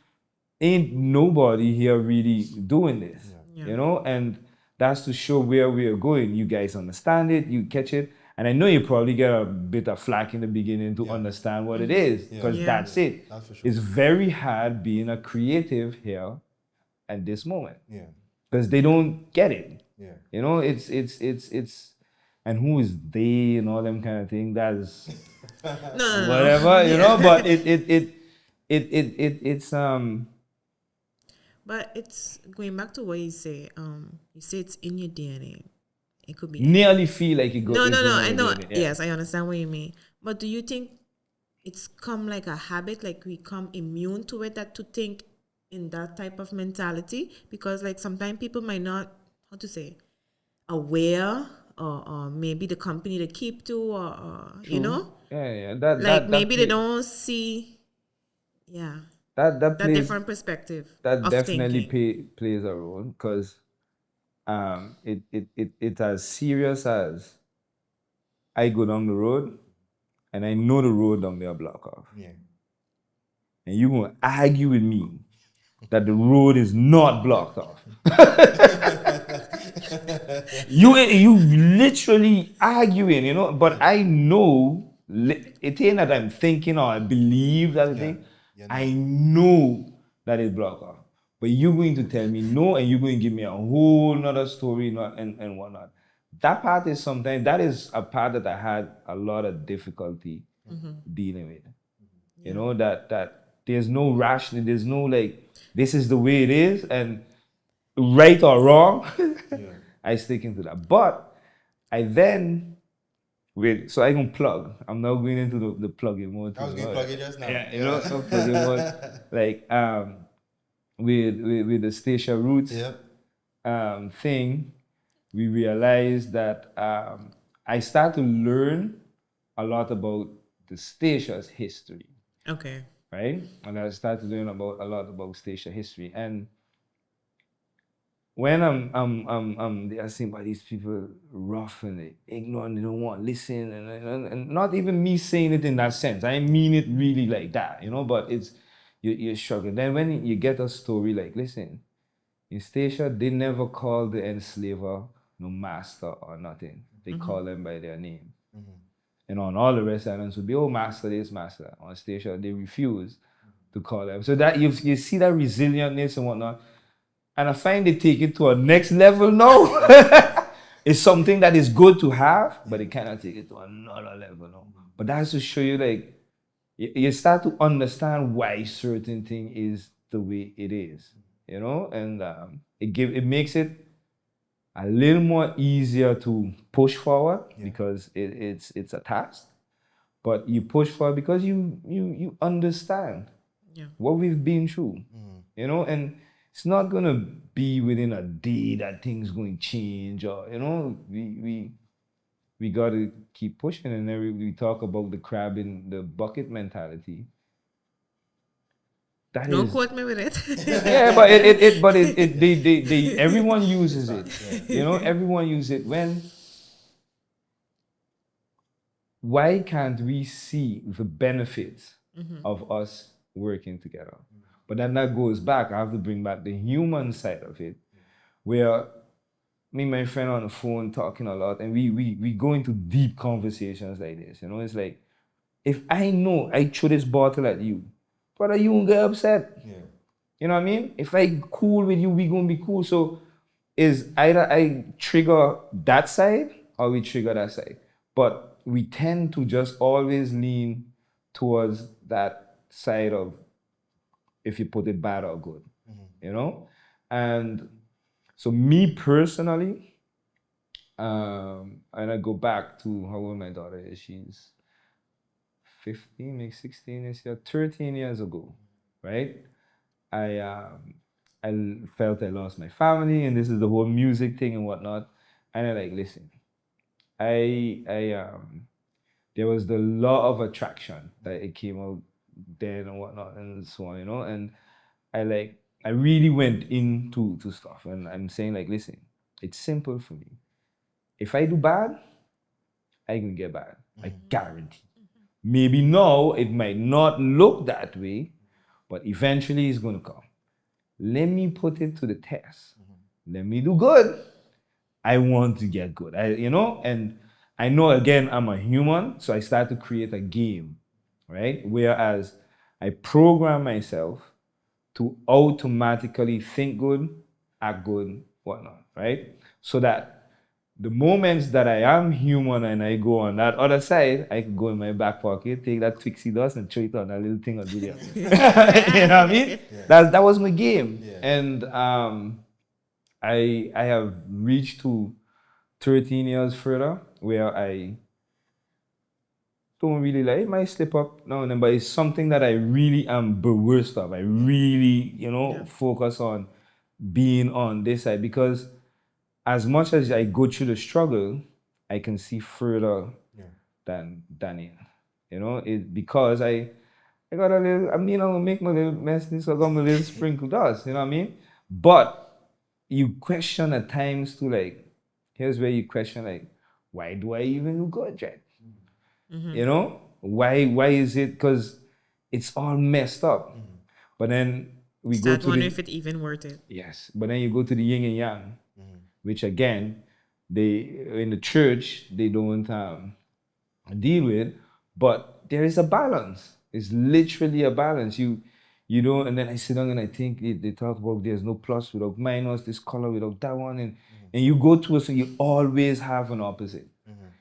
Speaker 2: ain't nobody here really doing this,
Speaker 1: Yeah.
Speaker 2: you know, and that's to show where we are going. You guys understand it, you catch it, and I know you probably get a bit of flack in the beginning to understand what it is, because
Speaker 1: Yeah.
Speaker 2: that's it.
Speaker 3: That's for sure.
Speaker 2: It's very hard being a creative here at this moment
Speaker 3: Yeah.
Speaker 2: because they don't get it.
Speaker 3: Yeah.
Speaker 2: You know, it's, and who is they and all them kind of thing. That's
Speaker 1: No, no, no.
Speaker 2: whatever, you know.
Speaker 1: Yeah.
Speaker 2: But it's
Speaker 1: But it's going back to what you say it's in your DNA. It could be
Speaker 2: Nearly feel like
Speaker 1: no,
Speaker 2: it's
Speaker 1: no,
Speaker 2: in
Speaker 1: no.
Speaker 2: our
Speaker 1: I know.
Speaker 2: DNA. Yeah.
Speaker 1: Yes, I understand what you mean. But do you think it's come like a habit, like we come immune to it, that to think in that type of mentality? Because like sometimes people might not, how to say, aware, or maybe the company they keep to, or you
Speaker 2: True.
Speaker 1: know,
Speaker 2: Yeah, yeah. That
Speaker 1: like
Speaker 2: that that
Speaker 1: maybe they
Speaker 2: play,
Speaker 1: don't see, yeah,
Speaker 2: that
Speaker 1: that
Speaker 2: plays
Speaker 1: different perspective
Speaker 2: that
Speaker 1: of
Speaker 2: definitely
Speaker 1: thinking.
Speaker 2: plays a role because it's as serious as I go down the road and I know the road down there block off.
Speaker 3: Yeah.
Speaker 2: And you gonna argue with me that the road is not blocked off. You literally arguing, but I know it ain't that I'm thinking or I believe that
Speaker 3: Yeah.
Speaker 2: thing.
Speaker 3: You
Speaker 2: I
Speaker 3: know.
Speaker 2: know that it's blocked off. But you're going to tell me no, and you're going to give me a whole nother story, and whatnot. That part is sometimes that is a part that I had a lot of difficulty dealing with.
Speaker 1: Yeah.
Speaker 2: That there's no rational, there's no like this is the way it is, and right or wrong,
Speaker 3: Yeah.
Speaker 2: I stick into that. But I then with so I can plug. I'm now going into the plugging mode
Speaker 3: I
Speaker 2: too.
Speaker 3: was going to plug it just now.
Speaker 2: Yeah, so plugging mode. Like with the Statia Roots
Speaker 3: Yep.
Speaker 2: thing, we realized that I start to learn a lot about the Statia's history,
Speaker 1: Okay.
Speaker 2: right? And I started to learn about a lot about Statia history. And when they are saying by these people rough and they ignorant, they don't want to listen, and not even me saying it in that sense. I mean it really like that, but it's you're struggling. Then when you get a story like, listen, in Statia, they never call the enslaver no master or nothing. They call them by their name. And on all the rest islands would be, oh, master this, master. On Statia, they refuse to call them. So that you see that resilientness and whatnot. And I find they take it to a next level now. It's something that is good to have, but they cannot take it to another level now. But that's to show you like you start to understand why certain thing is the way it is, and it makes it a little more easier to push forward because it's a task, but you push forward because you understand
Speaker 1: Yeah.
Speaker 2: what we've been through, and it's not gonna be within a day that things going to change, or we got to keep pushing. And then we talk about the crab in the bucket mentality. That
Speaker 1: Don't
Speaker 2: is,
Speaker 1: quote me with it.
Speaker 2: yeah, but they everyone uses it. Everyone uses it. Why can't we see the benefits of us working together? But then that goes back. I have to bring back the human side of it, where me and my friend on the phone talking a lot, and we go into deep conversations like this. It's like, if I know I throw this bottle at you, brother, you won't get upset.
Speaker 3: Yeah.
Speaker 2: You know what I mean? If I cool with you, we gonna be cool. So is either I trigger that side or we trigger that side. But we tend to just always lean towards that side of, if you put it bad or good, And so me personally, and I go back to how old my daughter is. She's 15, maybe 16 this year, 13 years ago, right? I felt I lost my family, and this is the whole music thing and whatnot. And I like, listen, I there was the law of attraction that it came out then and whatnot and so on, and I really went into to stuff, and I'm saying like, listen, it's simple for me. If I do bad, I can get bad. I guarantee. Maybe now it might not look that way, but eventually it's gonna come. Let me put it to the test. Let me do good. I want to get good. And I know again I'm a human, so I start to create a game, right? Whereas I program myself to automatically think good, act good, whatnot, right? So that the moments that I am human and I go on that other side, I could go in my back pocket, take that Twixie dust and throw it on that little thing on video. You know what I mean? That was my game.
Speaker 3: Yeah.
Speaker 2: And I have reached to 13 years further where I don't really like it might slip up now and then, but it's something that I really am bewusst of. I really, focus on being on this side because as much as I go through the struggle, I can see further than it. It because I got a little, I mean, I'll make my little mess, so I got my little sprinkle dust, you know what I mean? But you question at times to like, here's where you question like, why do I even look good, Jack? Why is it? Because it's all messed up. But then we go
Speaker 1: Start
Speaker 2: to
Speaker 1: wondering
Speaker 2: the
Speaker 1: if it even worth it.
Speaker 2: yes, but then you go to the yin and yang, which again, they in the church they don't deal with, but there is a balance. It's literally a balance. You know, and then I sit down and I think they talk about there's no plus without minus, this color without that one, and you go to it, so you always have an opposite.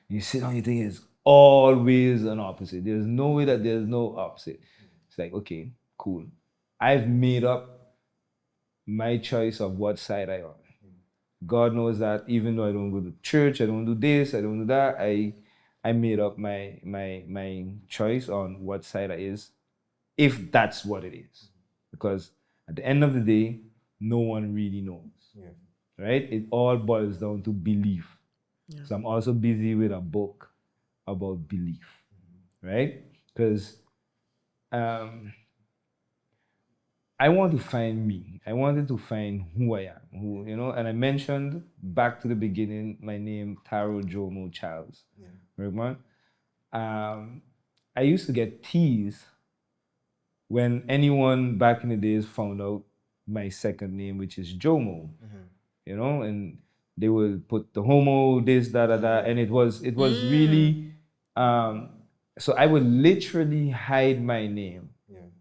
Speaker 2: You sit down, you think it's always an opposite. There's no way that there's no opposite. It's like, okay, cool. I've made up my choice of what side I on. God knows that even though I don't go to church, I don't do this, I don't do that, I made up my choice on what side I is, if that's what it is. Because at the end of the day, no one really knows. Right? It all boils down to belief. So I'm also busy with a book about belief. Right? Because I want to find me. I wanted to find who I am, and I mentioned back to the beginning my name, Taro Jomo Charles Merkman. I used to get teased when anyone back in the days found out my second name, which is Jomo, and they would put the homo, this, that, and it was really, so I would literally hide my name,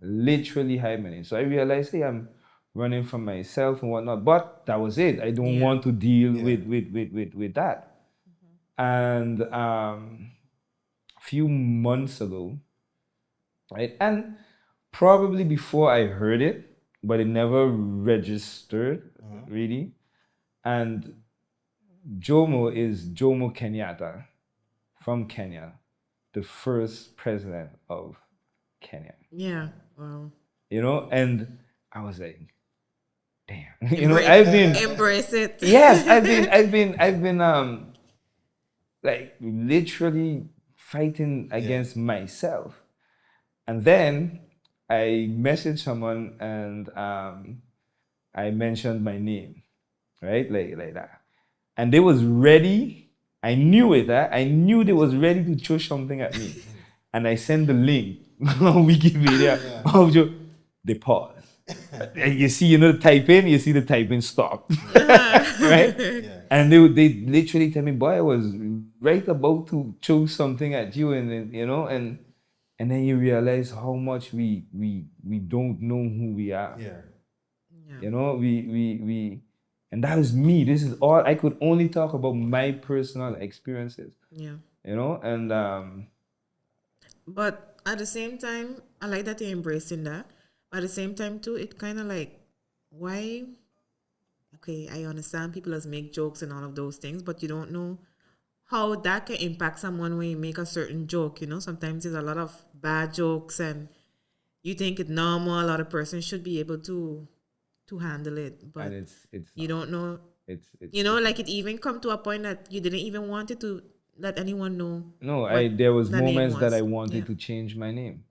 Speaker 2: literally hide my name. So I realized, hey, I'm running from myself and whatnot, but that was it. I don't want to deal with that. And a few months ago, right, and probably before I heard it, but it never registered really. And Jomo is Jomo Kenyatta from Kenya, the first president of Kenya.
Speaker 1: Yeah. Wow.
Speaker 2: And I was like, damn.
Speaker 1: Embrace it.
Speaker 2: Yes, I've been like literally fighting against myself. And then I messaged someone and I mentioned my name, right? Like that. And they was ready. I knew it. I knew they was ready to throw something at me. And I sent the link on Wikipedia of they pause. You see, the type in, you see the typing stop. Right? And they literally tell me, boy, I was right about to throw something at you, and and then you realize how much we don't know who we are. We and that was me. This is all I could only talk about my personal experiences.
Speaker 1: Yeah.
Speaker 2: And
Speaker 1: But at the same time, I like that you're embracing that. But at the same time, too, it kind of like, why? Okay, I understand people just make jokes and all of those things, but you don't know how that can impact someone when you make a certain joke. Sometimes there's a lot of bad jokes, and you think it's normal, or the person should be able to handle it, but
Speaker 2: and it's
Speaker 1: you don't know.
Speaker 2: it's
Speaker 1: Like it even come to a point that you didn't even want it to let anyone know.
Speaker 2: no,
Speaker 1: what
Speaker 2: there was
Speaker 1: the name
Speaker 2: moments that
Speaker 1: was.
Speaker 2: I wanted
Speaker 1: Yeah.
Speaker 2: to change my name.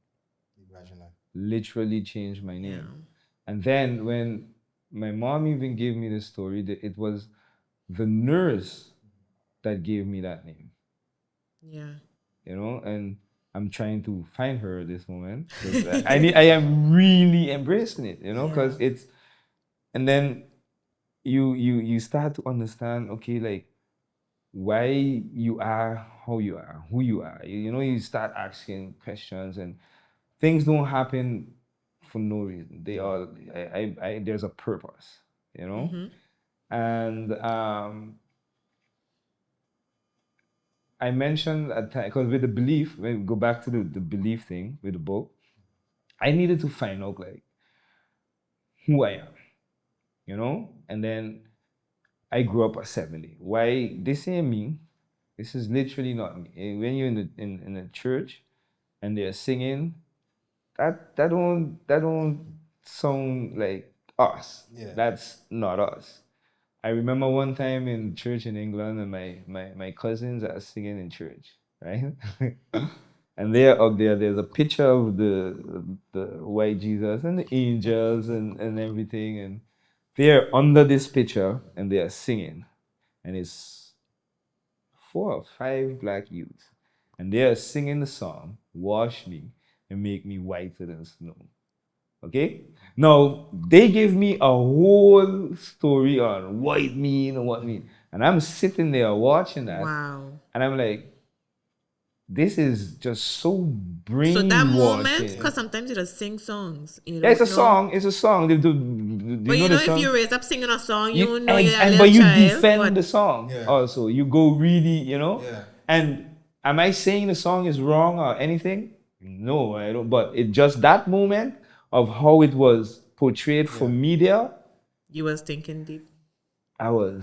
Speaker 3: Imagine that.
Speaker 2: Literally change my
Speaker 1: Yeah.
Speaker 2: name. And then when my mom even gave me the story, that it was the nurse that gave me that name.
Speaker 1: Yeah.
Speaker 2: And I'm trying to find her at this moment. 'Cause I am really embracing it, because it's, and then you start to understand, okay, like why you are how you are, who you are. You start asking questions, and things don't happen for no reason. They all, there's a purpose, and I mentioned at time because with the belief, when we go back to the belief thing with the book, I needed to find out like who I am, you know? And then I grew up at 70. Why this ain't me? This is literally not me. When you're in the church and they're singing, that don't sound like us.
Speaker 3: Yeah.
Speaker 2: That's not us. I remember one time in church in England, and my cousins are singing in church, right? And they're up there. There's a picture of the white Jesus and the angels and everything, and they're under this picture and they are singing, and it's 4 or 5 black youths, and they are singing the song "Wash Me and Make Me Whiter Than Snow." Okay? Now, they gave me a whole story on what it mean and what it mean. And I'm sitting there watching that,
Speaker 1: Wow.
Speaker 2: and I'm like, this is just so
Speaker 1: So that moment,
Speaker 2: brainwashing.
Speaker 1: because sometimes you just sing songs. You
Speaker 2: Yeah, it's a
Speaker 1: don't know.
Speaker 2: song. It's a song. Do
Speaker 1: But
Speaker 2: you know
Speaker 1: you
Speaker 2: the
Speaker 1: know, if
Speaker 2: song?
Speaker 1: you raise up singing a song, you know
Speaker 2: and,
Speaker 1: you're a
Speaker 2: and
Speaker 1: little
Speaker 2: but you
Speaker 1: child.
Speaker 2: defend
Speaker 1: But
Speaker 2: the song
Speaker 3: Yeah.
Speaker 2: also. You go really, you know.
Speaker 3: Yeah.
Speaker 2: And am I saying the song is wrong or anything? No, I don't. But it just that moment of how it was portrayed for
Speaker 3: Yeah.
Speaker 2: media,
Speaker 1: you was thinking deep.
Speaker 2: that was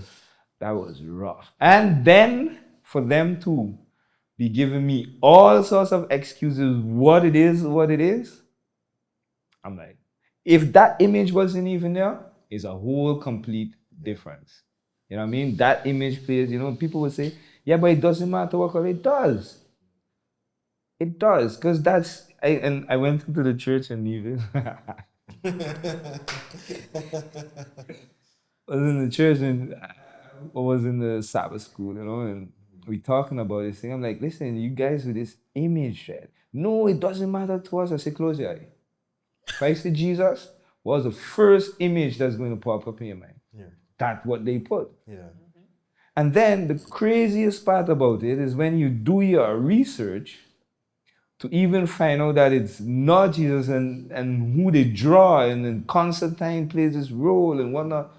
Speaker 2: that was rough. And then for them to be giving me all sorts of excuses, what it is, I'm like, if that image wasn't even there, it's a whole complete difference. You know what I mean? That image plays, people would say, yeah, but it doesn't matter what color. It does. It does. Because I went into the church and even I was in the church and I was in the Sabbath school, and we talking about this thing. I'm like, listen, you guys with this image, right? No, it doesn't matter to us. I say, close your eye. Christ Jesus was the first image that's going to pop up in your mind.
Speaker 3: Yeah.
Speaker 2: That's what they put.
Speaker 3: Yeah.
Speaker 2: And then the craziest part about it is when you do your research to even find out that it's not Jesus and who they draw, and then Constantine plays this role and whatnot.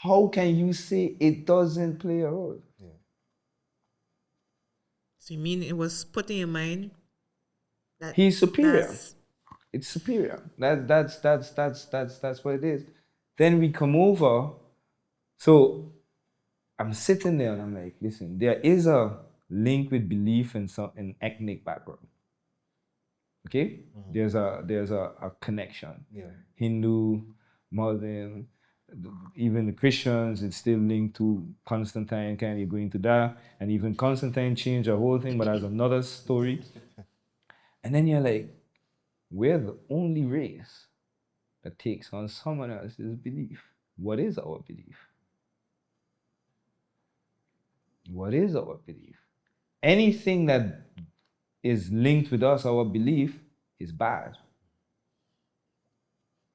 Speaker 2: How can you say it doesn't play a role?
Speaker 1: So you mean it was put in your mind that
Speaker 2: He's superior.
Speaker 1: that's
Speaker 2: It's superior. That's what it is. Then we come over. So I'm sitting there and I'm like, listen, there is a link with belief in some in ethnic background. Okay? There's a connection.
Speaker 3: Yeah.
Speaker 2: Hindu, Muslim, even the Christians, it's still linked to Constantine, kind of going to that. And even Constantine changed the whole thing, but that's another story. And then you're like, we're the only race that takes on someone else's belief. What is our belief? What is our belief? Anything that is linked with us, our belief, is bad.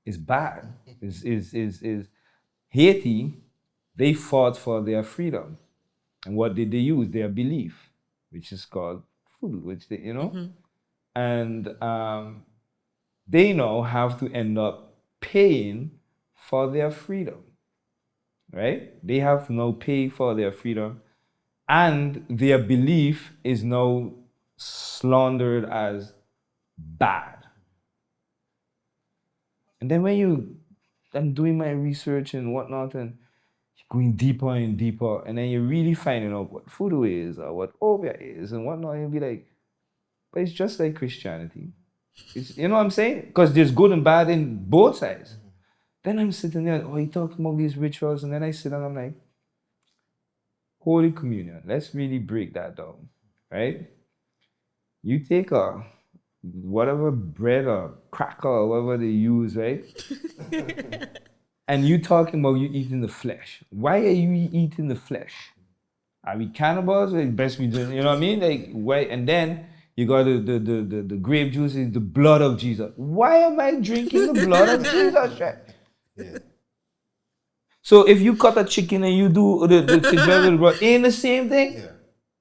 Speaker 2: Is bad. Is Haiti, they fought for their freedom. And what did they use? Their belief, which is called food, which and they now have to end up paying for their freedom. Right? They have to now pay for their freedom, and their belief is now slandered as bad. And then I'm doing my research and whatnot, and going deeper and deeper, and then you're really finding out what voodoo is or what obia is and whatnot. You'll be like, but it's just like Christianity. You know what I'm saying? Because there's good and bad in both sides. Then I'm sitting there, oh, he talking about these rituals, and then I sit and I'm like, Holy Communion. Let's really break that down, right? You take a whatever bread or cracker or whatever they use, right? And you talking about you eating the flesh. Why are you eating the flesh? Are we cannibals? Like best we do, you know what I mean? Like why? And then you got the grape juice is the blood of Jesus. Why am I drinking the blood of Jesus? Right?
Speaker 3: Yeah.
Speaker 2: So if you cut a chicken and you do the vegetable blood, ain't the same thing.
Speaker 3: Yeah.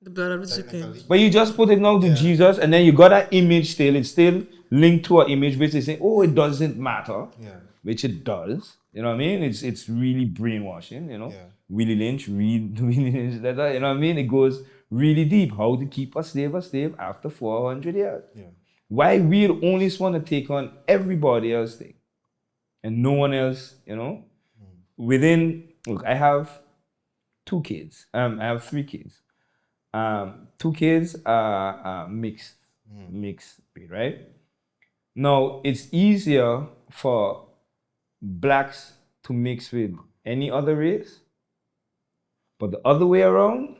Speaker 1: the blood of the chicken.
Speaker 3: Technically.
Speaker 2: But you just put it now to
Speaker 3: Yeah.
Speaker 2: Jesus, and then you got that image still. It's still linked to an image which is saying, oh, it doesn't matter.
Speaker 3: Yeah.
Speaker 2: Which it does. You know what I mean? It's really brainwashing,
Speaker 3: Yeah.
Speaker 2: Willie Lynch, read Willie Lynch letter, you know what I mean? It goes really deep. How to keep a slave after 400 years.
Speaker 3: Yeah.
Speaker 2: Why we only want to take on everybody else thing and no one else, you know? Look, I have 2 kids. I have 3 kids. 2 kids are mixed breed, right? Now, it's easier for blacks to mix with any other race, but the other way around,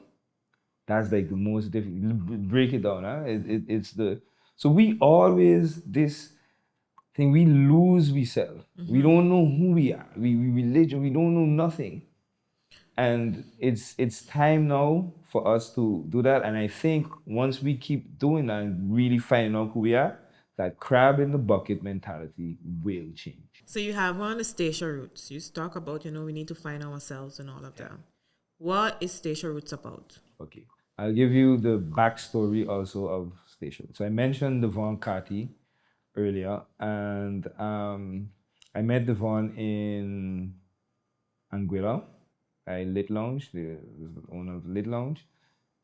Speaker 2: that's like the most difficult. Break it down, huh? It's the so we always this thing we lose we sell. We don't know who we are. We religion. We don't know nothing, and it's time now for us to do that. And I think once we keep doing that and really finding out who we are, that crab in the bucket mentality will change.
Speaker 1: So you have one of the Statia Roots. You talk about, we need to find ourselves and all of that. What is Statia Roots about?
Speaker 2: Okay. I'll give you the backstory also of Station. So I mentioned Devon Carty earlier, and I met Devon in Anguilla, at Lit Lounge, the owner of the Lit Lounge.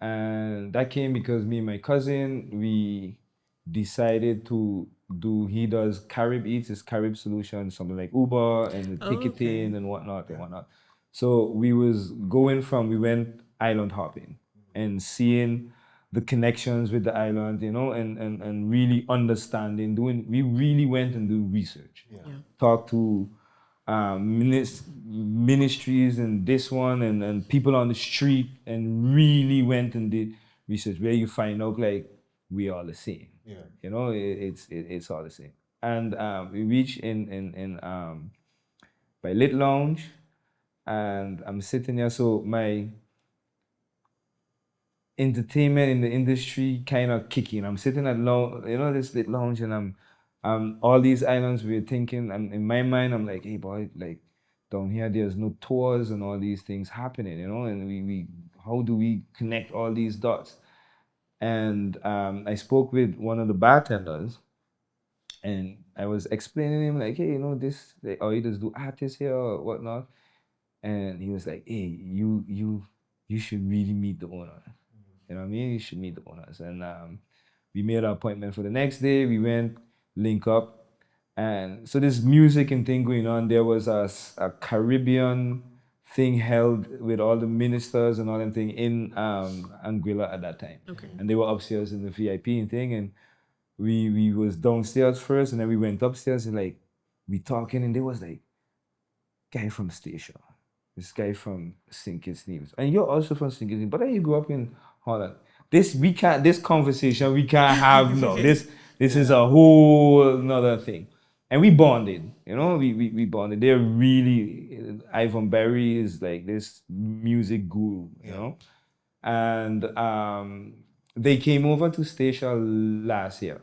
Speaker 2: And that came because me and my cousin, we decided to he does Carib Eats, his Carib solution, something like Uber and the ticketing and whatnot and whatnot. So we went island hopping and seeing the connections with the island, and really understanding, we really went and do research.
Speaker 1: Yeah.
Speaker 2: Talk to ministries and this one and people on the street and really went and did research where you find out like we are the same.
Speaker 3: Yeah.
Speaker 2: It's all the same. And we reached in by Lit Lounge, and I'm sitting there. So my entertainment in the industry kind of kicking. I'm sitting at this Lit Lounge, and I'm all these islands. We're thinking, and in my mind, I'm like, hey boy, like down here, there's no tours and all these things happening, and we how do we connect all these dots? And I spoke with one of the bartenders, and I was explaining him like, hey, this, like, oh, you just do artists here or whatnot. And he was like, hey, you should really meet the owner. You know what I mean? You should meet the owners. And we made an appointment for the next day. We went, link up. And so this music and thing going on. There was a Caribbean thing held with all the ministers and all them thing in Anguilla at that time.
Speaker 1: Okay.
Speaker 2: And they were upstairs in the VIP and thing. And we was downstairs first, and then we went upstairs, and like we talking, and there was like guy from Statia, this guy from St. Kitts Nevis, and you're also from St. Kitts, but then you grew up in Holland. This conversation we can't have. No, this is a whole another thing. And we bonded, we bonded. They're really, Ivan Berry is like this music guru, and they came over to Statia last year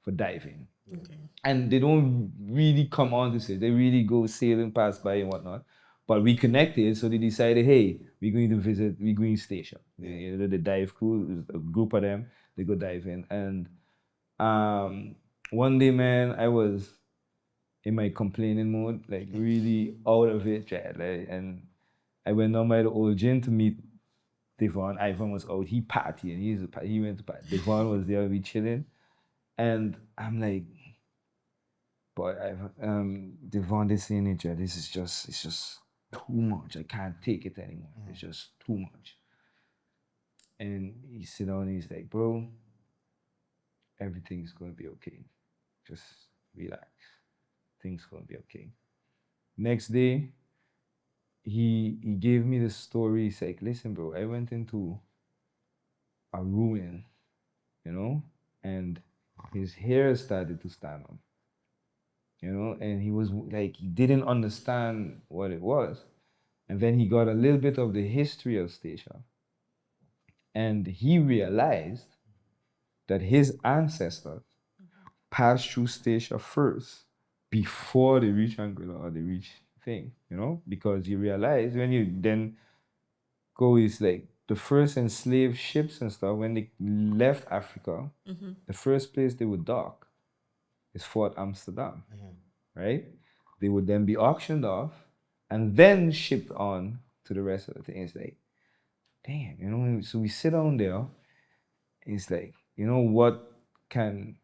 Speaker 2: for diving.
Speaker 1: Okay.
Speaker 2: And they don't really come on to say, they really go sailing past by and whatnot. But we connected, so they decided, hey, we're going to visit, we're going Statia. The dive crew, a group of them, they go diving. And one day, man, I was in my complaining mode, like really out of it, like, and I went down by the old gym to meet Devon. Ivan was out, he partying, he went to party. Devon was there, we chilling. And I'm like, boy, Devon, this energy, it's just too much. I can't take it anymore. It's just too much. And he sit down and he's like, bro, everything's gonna be okay. Just relax. Things gonna be okay. Next day, he gave me the story. He's like, listen, bro, I went into a ruin, and his hair started to stand up. And he was like, he didn't understand what it was. And then he got a little bit of the history of Statia. And he realized that his ancestors passed through Statia first before they reach Angola or they reach thing, because you realize when you then go, is like the first enslaved ships and stuff, when they left Africa, the first place they would dock is Fort Amsterdam, right? They would then be auctioned off and then shipped on to the rest of the things. Like damn, you know, so we sit down there. It's like, you know, what can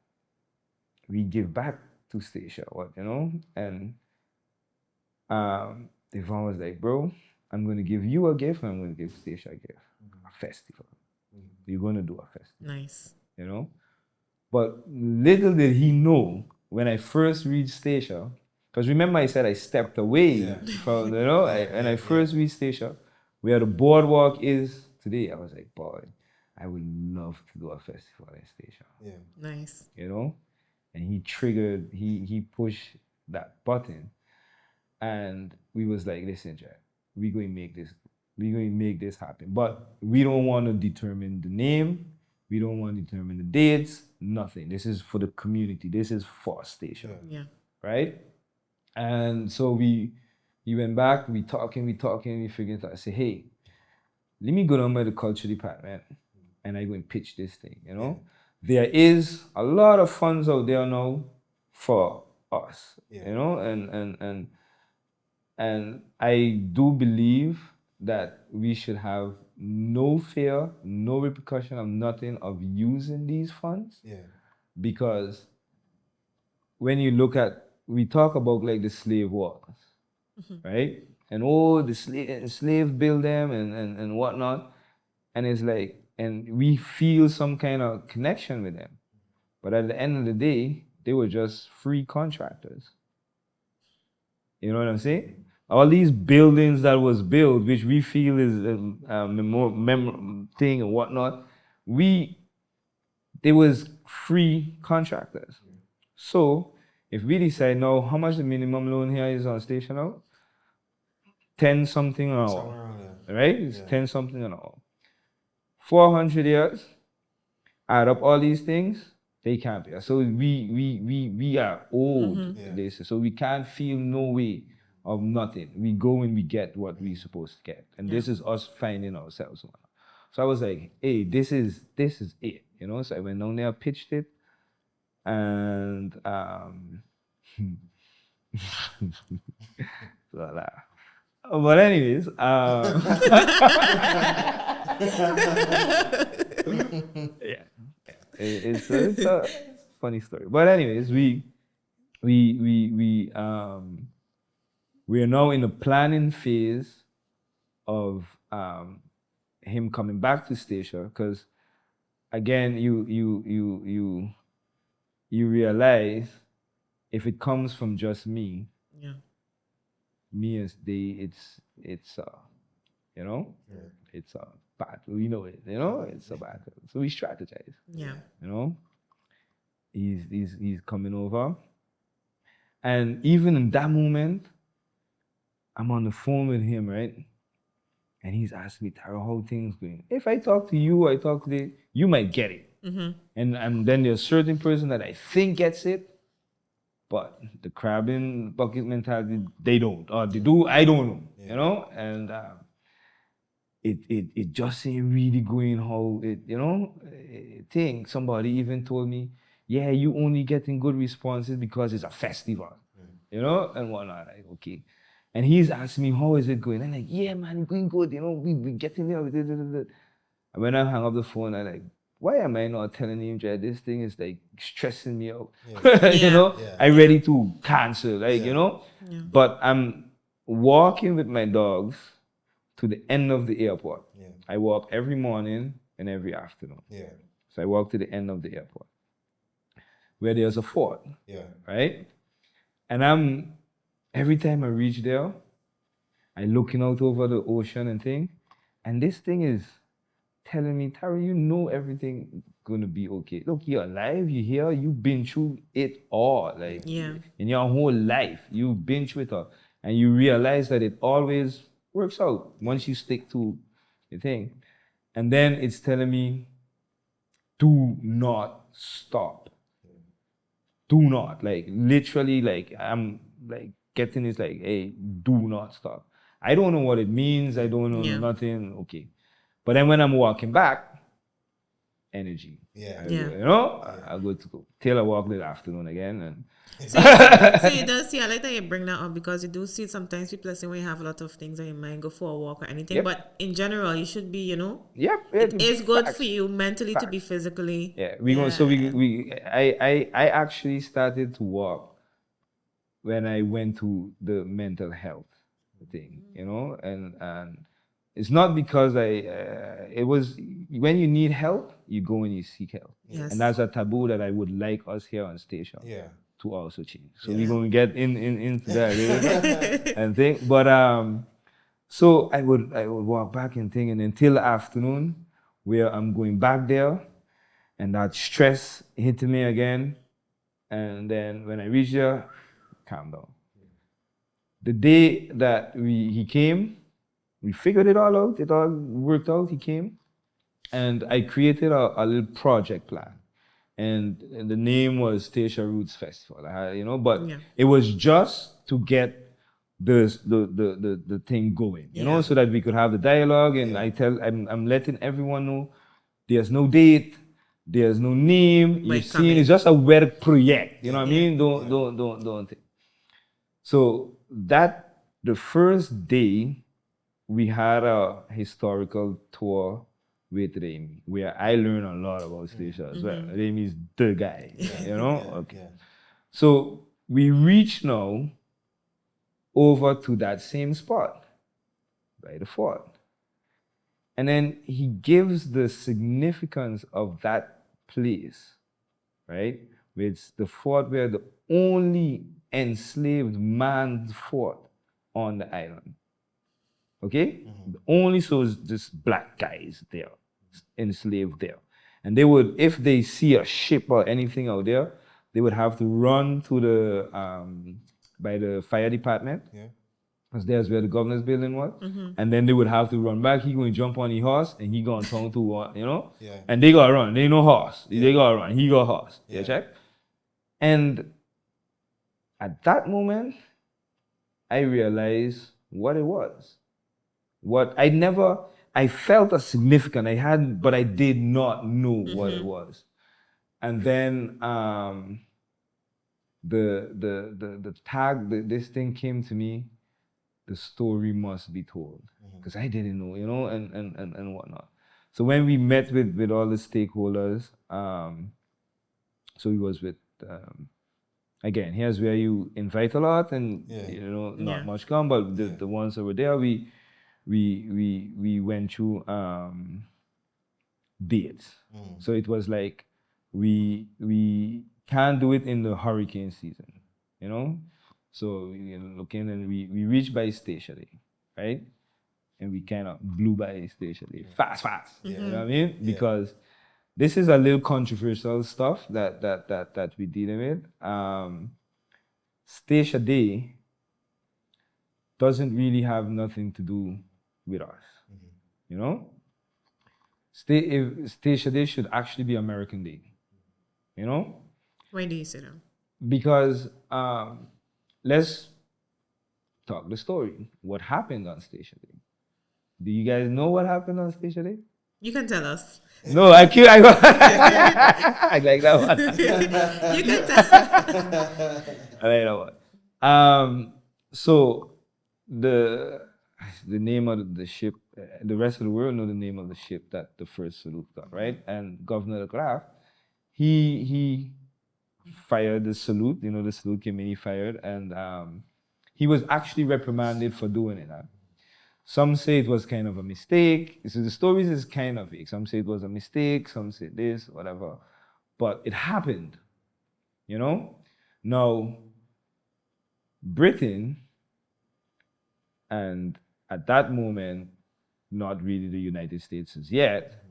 Speaker 2: we give back to Stacia? What, you know? And Devon was like, bro, I'm gonna give you a gift and I'm gonna give Stacia a gift. A festival. We're gonna do a festival.
Speaker 1: Nice.
Speaker 2: You know? But little did he know when I first reached Stacia, because remember I said I stepped away from, you know, when I first reached Stacia, where the boardwalk is today, I was like, boy, I would love to do a festival in Stacia.
Speaker 3: Yeah.
Speaker 1: Nice.
Speaker 2: You know? And he pushed that button. And we was like, listen, Jack, we're going to make this happen. But we don't want to determine the name. We don't want to determine the dates, nothing. This is for the community. This is for Stacia.
Speaker 1: Yeah.
Speaker 2: Right? And so we went back, we figured out, I say, hey, let me go down by the culture department and I go and pitch this thing, you know? There is a lot of funds out there now for us, you know, and I do believe that we should have no fear, no repercussion of nothing of using these funds.
Speaker 3: Yeah.
Speaker 2: Because when you look at, we talk about like the slave wars, right? And oh, the slave build them and whatnot. And it's like, and we feel some kind of connection with them. But at the end of the day, they were just free contractors. You know what I'm saying? All these buildings that was built, which we feel is a thing and whatnot, they was free contractors. So if we decide now, how much the minimum loan here is on Statia now? 10 something an hour, right? It's 10 something an hour. 400 years, add up all these things, they can't pay us. So we are owed this. So we can't feel no way of nothing. We go and we get what we supposed to get. And this is us finding ourselves. So I was like, hey, this is it. You know, so I went down there, pitched it, and voila. But anyways, yeah, it's a funny story. But anyways, we are now in the planning phase of him coming back to Statia, because again, you realize if it comes from just me,
Speaker 1: Yeah.
Speaker 2: me as it's you know, it's a battle. You know it. You know, it's a battle. So we strategize.
Speaker 1: Yeah.
Speaker 2: You know, he's coming over, and even in that moment, I'm on the phone with him, right? And he's asking me, Taro, how things going? If I talk to you, you might get it. And then there's a certain person that I think gets it, but the crab in bucket mentality, they don't. Or they do, I don't know. You know? And it just ain't really going how it, you know, thing. Somebody even told me, yeah, you only getting good responses because it's a festival, you know, and whatnot. Like, okay. And he's asking me, how is it going? I'm like, yeah, man, going good, you know, we getting there. And when I hang up the phone, I'm like, why am I not telling him that this thing is like stressing me out? You know, I'm ready to cancel, like, you know. But I'm walking with my dogs to the end of the airport. I walk every morning and every afternoon. So I walk to the end of the airport where there's a fort. Right? And every time I reach there, I'm looking out over the ocean and thing. And this thing is telling me, Tara, you know everything gonna be okay. Look, you're alive, you're here, you've been through it all. Like in your whole life, you've been through it all. And you realize that it always works out once you stick to the thing. And then it's telling me, do not stop. Do not. Like literally, like I'm like getting this like, hey, do not stop. I don't know what it means. I don't know nothing. Okay. But then when I'm walking back, energy.
Speaker 3: Yeah.
Speaker 1: Yeah.
Speaker 2: You know, I go to Taylor walk in the afternoon again, and
Speaker 1: So you does see, I like that you bring that up because you do see sometimes people say when you have a lot of things on your mind, go for a walk or anything.
Speaker 2: Yep.
Speaker 1: But in general, you should be,
Speaker 2: yep,
Speaker 1: it is good for
Speaker 2: facts.
Speaker 1: you mentally to be
Speaker 2: Facts.
Speaker 1: physically.
Speaker 2: Yeah, we go. So I actually started to walk when I went to the mental health thing, and it's not because it was when you need help, you go and you seek help,
Speaker 1: Yes.
Speaker 2: and that's a taboo that I would like us here on station
Speaker 3: Yeah.
Speaker 2: to also change. So
Speaker 3: Yeah.
Speaker 2: we're going to get into that later and think, but so I would walk back and think, and until the afternoon, where I'm going back there, and that stress hit me again, and then when I reach there, calm down. The day that he came, we figured it all out. It all worked out. He came, and I created a little project plan, and the name was Statia Roots Festival. But
Speaker 1: Yeah.
Speaker 2: it was just to get the thing going,
Speaker 1: Yeah.
Speaker 2: so that we could have the dialogue. And I'm letting everyone know there's no date, there's no name. You're
Speaker 1: But
Speaker 2: seeing it's
Speaker 1: coming.
Speaker 2: just a work project. You know what I
Speaker 1: Yeah.
Speaker 2: mean? Don't think. So that the first day we had a historical tour with Remy, where I learned a lot about Stacia as well. Remy's the guy, Okay.
Speaker 3: Yeah.
Speaker 2: So we reach now over to that same spot by the fort. And then he gives the significance of that place, right? It's the fort where the only enslaved man's fort on the island. Okay? Only so it's just black guys there, enslaved there. And they would, if they see a ship or anything out there, they would have to run to the by the fire department.
Speaker 3: Yeah.
Speaker 2: Because there's where the governor's building was. And then they would have to run back. He going to jump on the horse and he going to turn to one,
Speaker 3: Yeah.
Speaker 2: And they got to run. They no horse. They got to run. He got horse.
Speaker 3: Yeah.
Speaker 2: You check? And at that moment, I realized what it was. I felt a significant, but I did not know what it was. And then the tag, this thing came to me, the story must be told. Because I didn't know, and whatnot. So when we met with all the stakeholders, so we was with, again, here's where you invite a lot and, not
Speaker 1: Yeah.
Speaker 2: much come, but the ones that were there, we went through dates. So it was like we can't do it in the hurricane season, So we looking and we reached by Statia Day, right? And we kind of blew by Statia Day fast. You know what I mean? Because this is a little controversial stuff that we dealing with. Statia Day doesn't really have nothing to do with us, you know. Statia Day should actually be American Day,
Speaker 1: Why do you say that?
Speaker 2: because let's talk the story. What happened on Statia Day? Do you guys know what happened on Statia Day?
Speaker 1: You can tell us.
Speaker 2: No, I I like that one.
Speaker 1: You can tell.
Speaker 2: I like that one. So the name of the ship, the rest of the world know the name of the ship that the first salute got, right? And Governor de Graaf, he fired the salute. The salute came in, he fired, and he was actually reprimanded for doing it. Some say it was kind of a mistake. So the stories is kind of vague. Some say it was a mistake. Some say this, whatever. But it happened, Now, Britain, and at that moment, not really the United States as yet,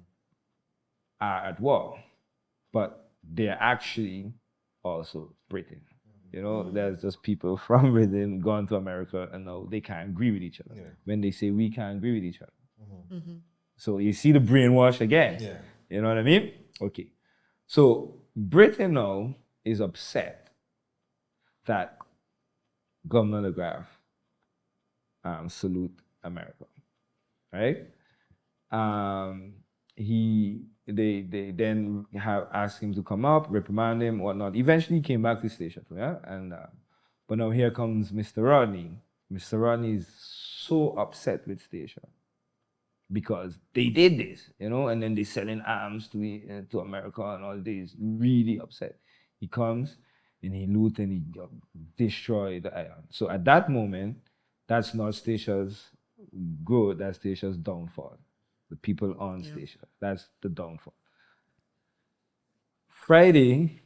Speaker 2: are at war. But they're actually also Britain. There's just people from Britain gone to America and now they can't agree with each other.
Speaker 3: Yeah.
Speaker 2: When they say we can't agree with each other. So you see the brainwash again.
Speaker 3: Yeah.
Speaker 2: You know what I mean? Okay. So Britain now is upset that Governor de Graaf salute America, right? they then have asked him to come up, reprimand him, whatnot. Eventually, he came back to station, yeah. And but now here comes Mr. Rodney. Mr. Rodney is so upset with station because they did this, and then they selling arms to America and all this. Really upset. He comes and he loot and he destroy the iron. So at that moment, that's not Statia's good. That's Statia's downfall. The people on
Speaker 1: Yeah.
Speaker 2: Statia. That's the downfall. Friday,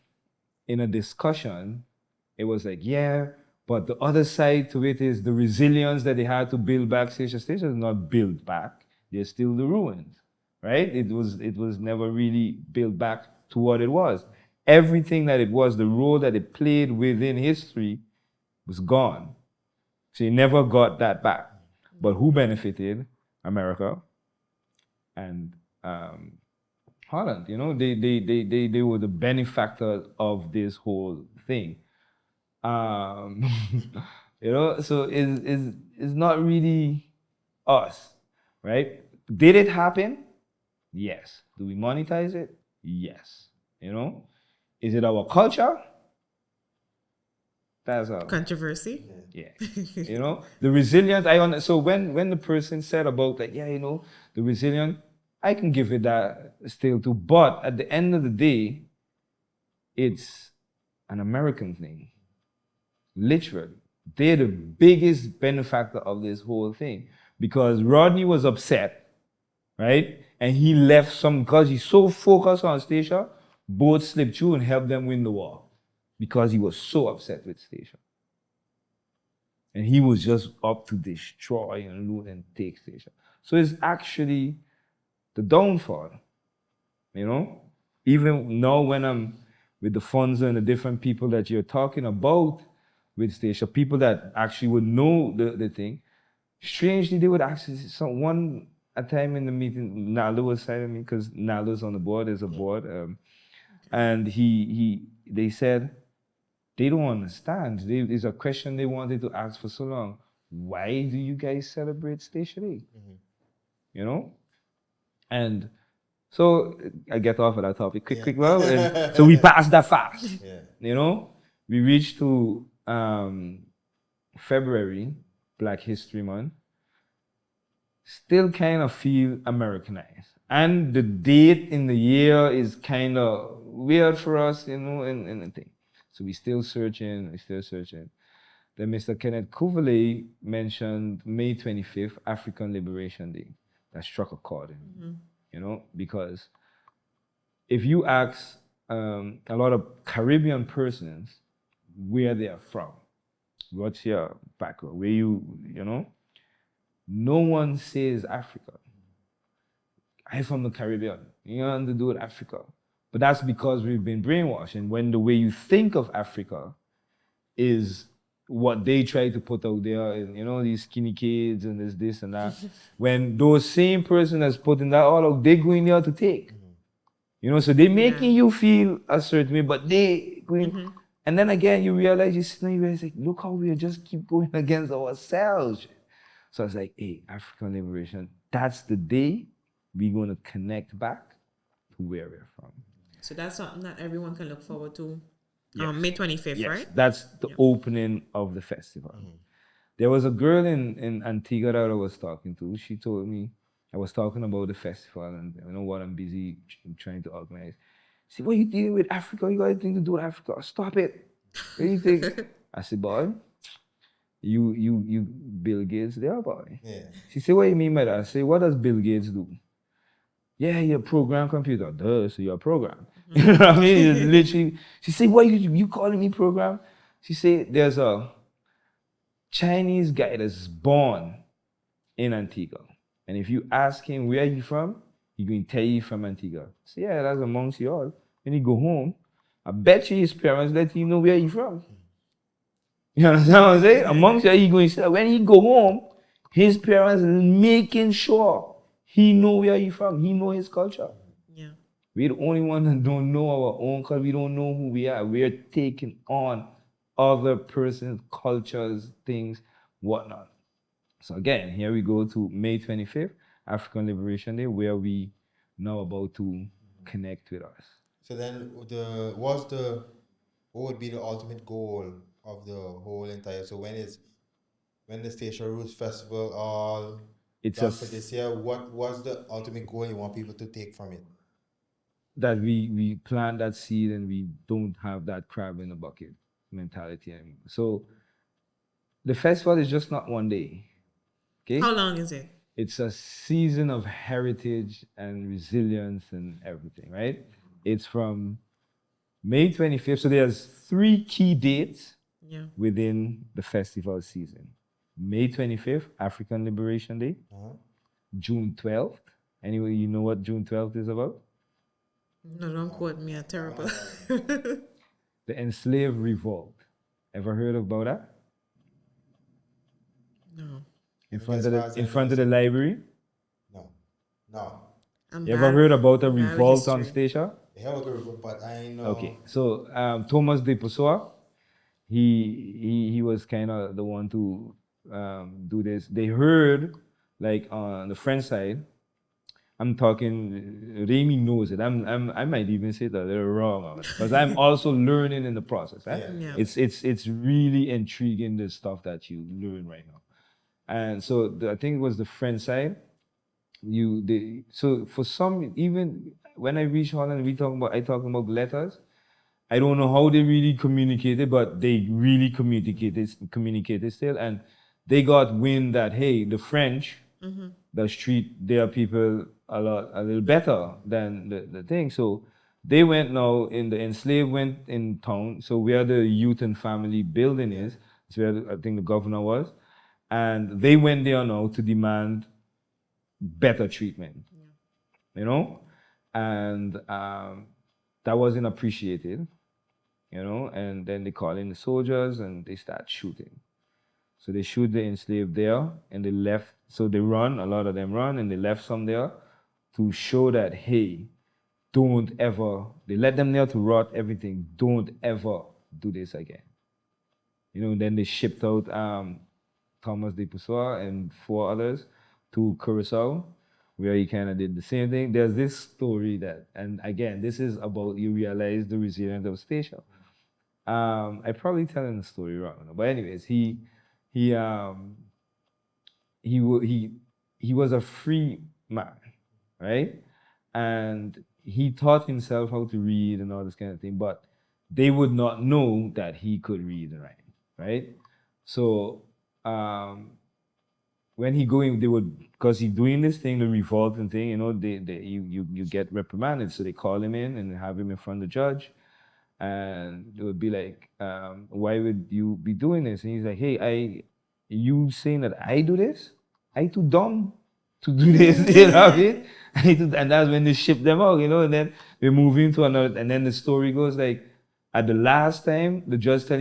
Speaker 2: in a discussion, it was like, yeah, but the other side to it is the resilience that they had to build back Statia. Statia is not built back. They're still the ruins, right? It was never really built back to what it was. Everything that it was, the role that it played within history was gone. So you never got that back. But who benefited? America and Holland. They were the benefactors of this whole thing. Um, so it's not really us, right? Did it happen? Yes. Do we monetize it? Yes. Is it our culture? That's our
Speaker 1: Controversy.
Speaker 2: yeah. The resilience. So when the person said about that, yeah, the resilience, I can give it that still too. But at the end of the day, it's an American thing. Literally. They're the biggest benefactor of this whole thing. Because Rodney was upset, right? And he left because he's so focused on Statia, both slipped through and helped them win the war. Because he was so upset with Statia. And he was just up to destroy and loot and take Statia. So it's actually the downfall, Even now when I'm with the funds and the different people that you're talking about with Statia, people that actually would know the thing, strangely they would actually, one a time in the meeting, Nalo was citing me because Nalo's on the board, there's a board, and they said, they don't understand. It's a question they wanted to ask for so long. Why do you guys celebrate Statia Day? And so I get off of that topic quick, well. And so we passed that fast. We reached to February, Black History Month. Still kind of feel Americanized. And the date in the year is kind of weird for us, and the thing. So we're still searching. Then Mr. Kenneth Kuverley mentioned May 25th, African Liberation Day. That struck a chord in me, because if you ask a lot of Caribbean persons where they are from, what's your background, where no one says Africa. I'm from the Caribbean. You know nothing to do with Africa. But that's because we've been brainwashed. And when the way you think of Africa is what they try to put out there, and these skinny kids and this and that, when those same person that's putting that all out, they going there to take. So they making you feel a certain way, but they going, and then again you realize like, look how we just keep going against ourselves. So I was like, hey, African liberation, that's the day we're gonna connect back to where we're from.
Speaker 1: So that's something that everyone can look forward to.
Speaker 2: Yes.
Speaker 1: May 25th,
Speaker 2: Yes,
Speaker 1: right?
Speaker 2: that's the opening of the festival. There was a girl in Antigua that I was talking to. She told me, I was talking about the festival and what I'm busy trying to organize. She said, what are you dealing with Africa? You got anything to do with Africa? Stop it. What do you think? I said, boy, you Bill Gates there, boy.
Speaker 3: Yeah.
Speaker 2: She said, what do you mean by that? I said, what does Bill Gates do? Yeah, you program computer. Duh, so you're a program. You know what I mean? It's literally, she said, what you calling me program? She said, there's a Chinese guy that's born in Antigua. And if you ask him where you from, he's going to tell you from Antigua. So yeah, that's amongst you all. When he go home, I bet you his parents let him know where you from. You understand what I'm saying? Amongst you, he going to say, when he go home, his parents making sure he know where he from. He know his culture.
Speaker 1: Yeah.
Speaker 2: We're the only one that don't know our own culture. We don't know who we are. We're taking on other person's cultures, things, whatnot. So again, here we go to May 25th, African Liberation Day, where we now about to connect with us.
Speaker 3: So then, what would be the ultimate goal of the whole entire? So when the Statia Roots Festival all
Speaker 2: It's
Speaker 3: done for
Speaker 2: just
Speaker 3: this year, what was the ultimate goal you want people to take from it?
Speaker 2: that we plant that seed and we don't have that crab in the bucket mentality anymore. So the festival is just not one day. Okay?
Speaker 1: How long is it?
Speaker 2: It's a season of heritage and resilience and everything, right? It's from May 25th. So there's 3 key dates
Speaker 1: Yeah.
Speaker 2: within the festival season. May 25th, African Liberation Day. June 12th. Anyway, you know what June 12th is about?
Speaker 1: No, don't quote me. I'm terrible.
Speaker 2: The enslaved revolt. Ever heard about that?
Speaker 1: No.
Speaker 2: In
Speaker 3: As
Speaker 2: front
Speaker 3: far
Speaker 2: of
Speaker 3: as
Speaker 2: the
Speaker 3: I
Speaker 2: in
Speaker 3: know,
Speaker 2: front of
Speaker 3: it's-
Speaker 2: the library.
Speaker 3: No.
Speaker 1: I'm
Speaker 2: You ever
Speaker 1: bad-
Speaker 2: heard about a
Speaker 1: bad with
Speaker 2: revolt on
Speaker 1: history.
Speaker 2: Statia?
Speaker 3: They have a group, but I know.
Speaker 2: Okay, so Thomas de Pessoa, he was kind of the one to do this. They heard like on the French side. I'm talking. Remy knows it. I might even say that they're wrong because I'm also learning in the process. Eh?
Speaker 1: Yeah.
Speaker 2: It's really intriguing the stuff that you learn right now. And so I think it was the French side. So for some, even when I reach Holland, I talking about letters. I don't know how they really communicated, but they really communicated still, and they got wind that hey, the French that treat their people a little better than the thing. So they went now in the enslaved went in town. So where the youth and family building is, it's where I think the governor was, and they went there now to demand better treatment. You know, and that wasn't appreciated. And then they call in the soldiers and they start shooting. So they shoot the enslaved there and they left. So they run, a lot of them run, and they left some there to show that, hey, don't ever, they let them there to rot everything. Don't ever do this again. Then they shipped out Thomas de Pessoa and 4 others to Curacao, where he kind of did the same thing. There's this story that, and again, this is about you realize the resilience of Statia. I probably telling the story wrong, but anyways, he um he wa- he was a free man, right? And he taught himself how to read and all this kind of thing, but they would not know that he could read and write, right? So when he going, they would because he doing this thing, the revolting thing, you get reprimanded, so they call him in and have him in front of the judge. And it would be like, why would you be doing this? And he's like, hey, you saying that I do this? I too dumb to do this, you know what I mean? And that's when they ship them out, and then they move into another, and then the story goes like, at the last time, the judge tell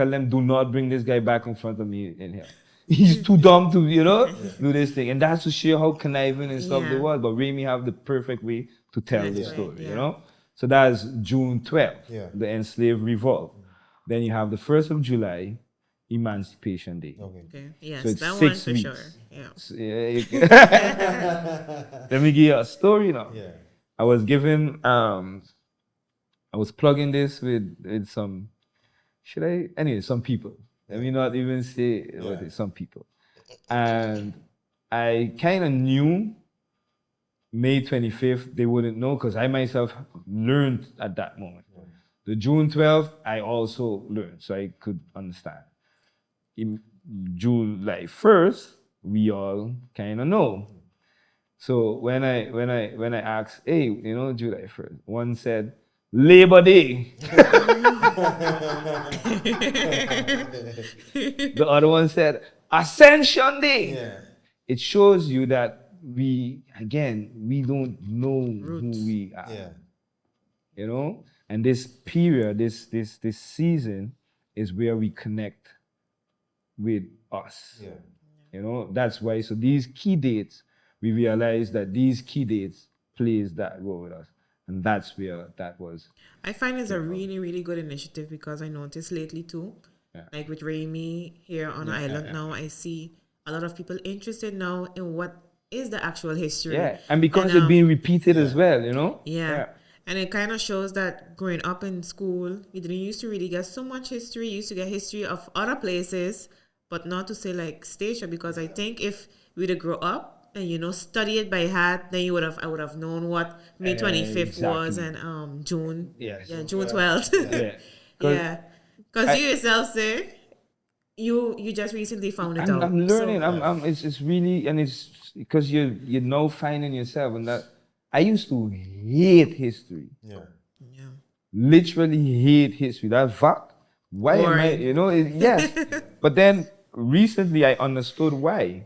Speaker 2: them, do not bring this guy back in front of me in here. He's too dumb to, do this thing. And that's to show how conniving and stuff they
Speaker 1: Yeah.
Speaker 2: was. But Remy have the perfect way to tell the
Speaker 1: explain,
Speaker 2: story,
Speaker 1: yeah.
Speaker 2: So that's June 12th,
Speaker 3: Yeah.
Speaker 2: the enslaved revolt. Then you have the 1st of July, Emancipation Day.
Speaker 3: Okay.
Speaker 1: Okay. Yes,
Speaker 2: So it's
Speaker 1: that
Speaker 2: 6
Speaker 1: one for sure.
Speaker 2: weeks.
Speaker 1: Yeah.
Speaker 2: So, let me give you a story now.
Speaker 3: Yeah.
Speaker 2: I was given, I was plugging this with some, some people. Let me not even say what it is, some people. And I kind of knew May 25th, they wouldn't know because I myself learned at that moment. The June 12th, I also learned, so I could understand. In July 1st, we all kind of know. So when I asked, hey, July 1st, one said, Labor Day. The other one said, Ascension Day.
Speaker 3: Yeah.
Speaker 2: It shows you that we don't know
Speaker 1: Roots.
Speaker 2: who we are.
Speaker 3: Yeah.
Speaker 2: And this period, this season is where we connect with us.
Speaker 3: Yeah.
Speaker 2: That's why. So these key dates, we realize that these key dates plays that role with us, and that's where that was.
Speaker 1: I find it's a really, really good initiative because I noticed lately too,
Speaker 2: Yeah.
Speaker 1: like with Ramy here on Island now, I see a lot of people interested now in what is the actual history.
Speaker 2: Yeah, and because
Speaker 1: And,
Speaker 2: it's being repeated as well, you know.
Speaker 1: yeah. And it kind of shows that growing up in school, we didn't used to really get so much history. You used to get history of other places, but not to say like Statia, because I think if we'd have grown up and study it by heart, then I would have known what May 25th was
Speaker 2: Exactly.
Speaker 1: and June.
Speaker 2: Yes.
Speaker 1: Yeah, June 12th.
Speaker 2: Yeah.
Speaker 1: Yeah, because
Speaker 2: I-
Speaker 1: you yourself say you just recently found it out.
Speaker 2: I'm learning.
Speaker 1: So,
Speaker 2: It's really, and it's because you're now finding yourself, and that I used to hate history.
Speaker 3: Yeah.
Speaker 1: yeah,
Speaker 2: Literally hate history. That fact. Why am I?
Speaker 1: boring.
Speaker 2: You know, yes. But then recently I understood why.